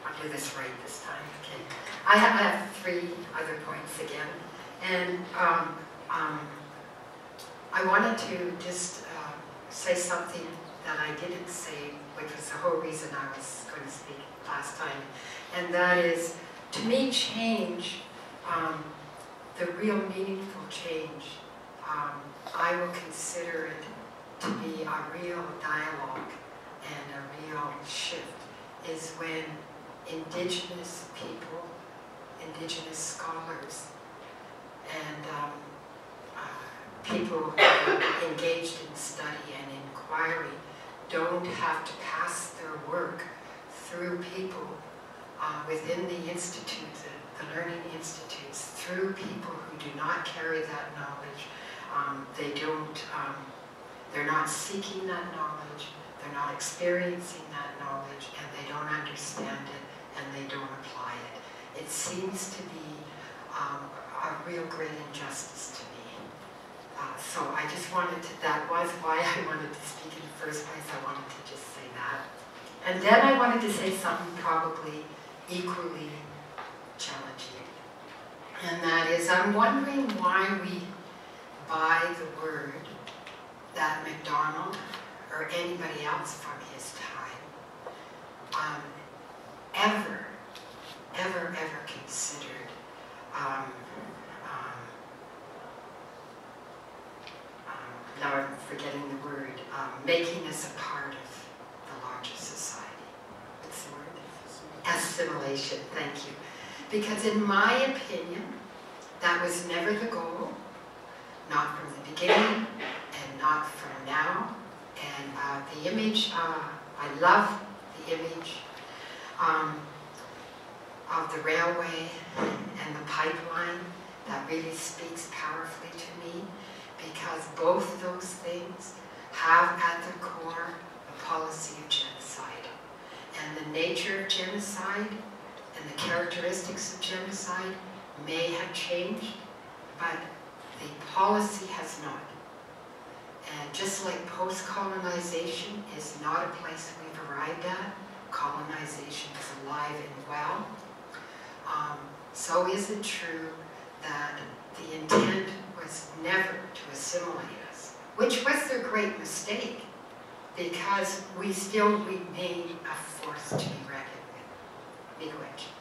Speaker 10: I'll do this right this time. Okay. I have 3 other points again, and I wanted to just say something that I didn't say, which was the whole reason I was going to speak last time, and that is, to me, change, the real meaningful change, I will consider it to be a real dialogue and a real shift, is when Indigenous people, Indigenous scholars, and people engaged in study and inquiry don't have to pass their work through people within the institutes, the learning institutes, through people who do not carry that knowledge. They're not seeking that knowledge, they're not experiencing that knowledge, and they don't understand it, and they don't apply it. It seems to be a real great injustice to me. So I just wanted to, that was why I wanted to speak in the first place. I wanted to just say that. And then I wanted to say something probably equally challenging. And that is, I'm wondering why we buy the word that MacDonald or anybody else from his time ever considered forgetting the word, making us a part of the larger society. What's the word? Assimilation, thank you. Because in my opinion, that was never the goal, not from the beginning and not from now. And the image, I love the image of the railway and the pipeline. That really speaks powerfully to me, because both of those things have at their core a policy of genocide. And the nature of genocide and the characteristics of genocide may have changed, but the policy has not. And just like post-colonization is not a place we've arrived at, colonization is alive and well, so is it true that the intent was never to assimilate us, which was their great mistake, because we still remain a force to be reckoned with. Miigwech.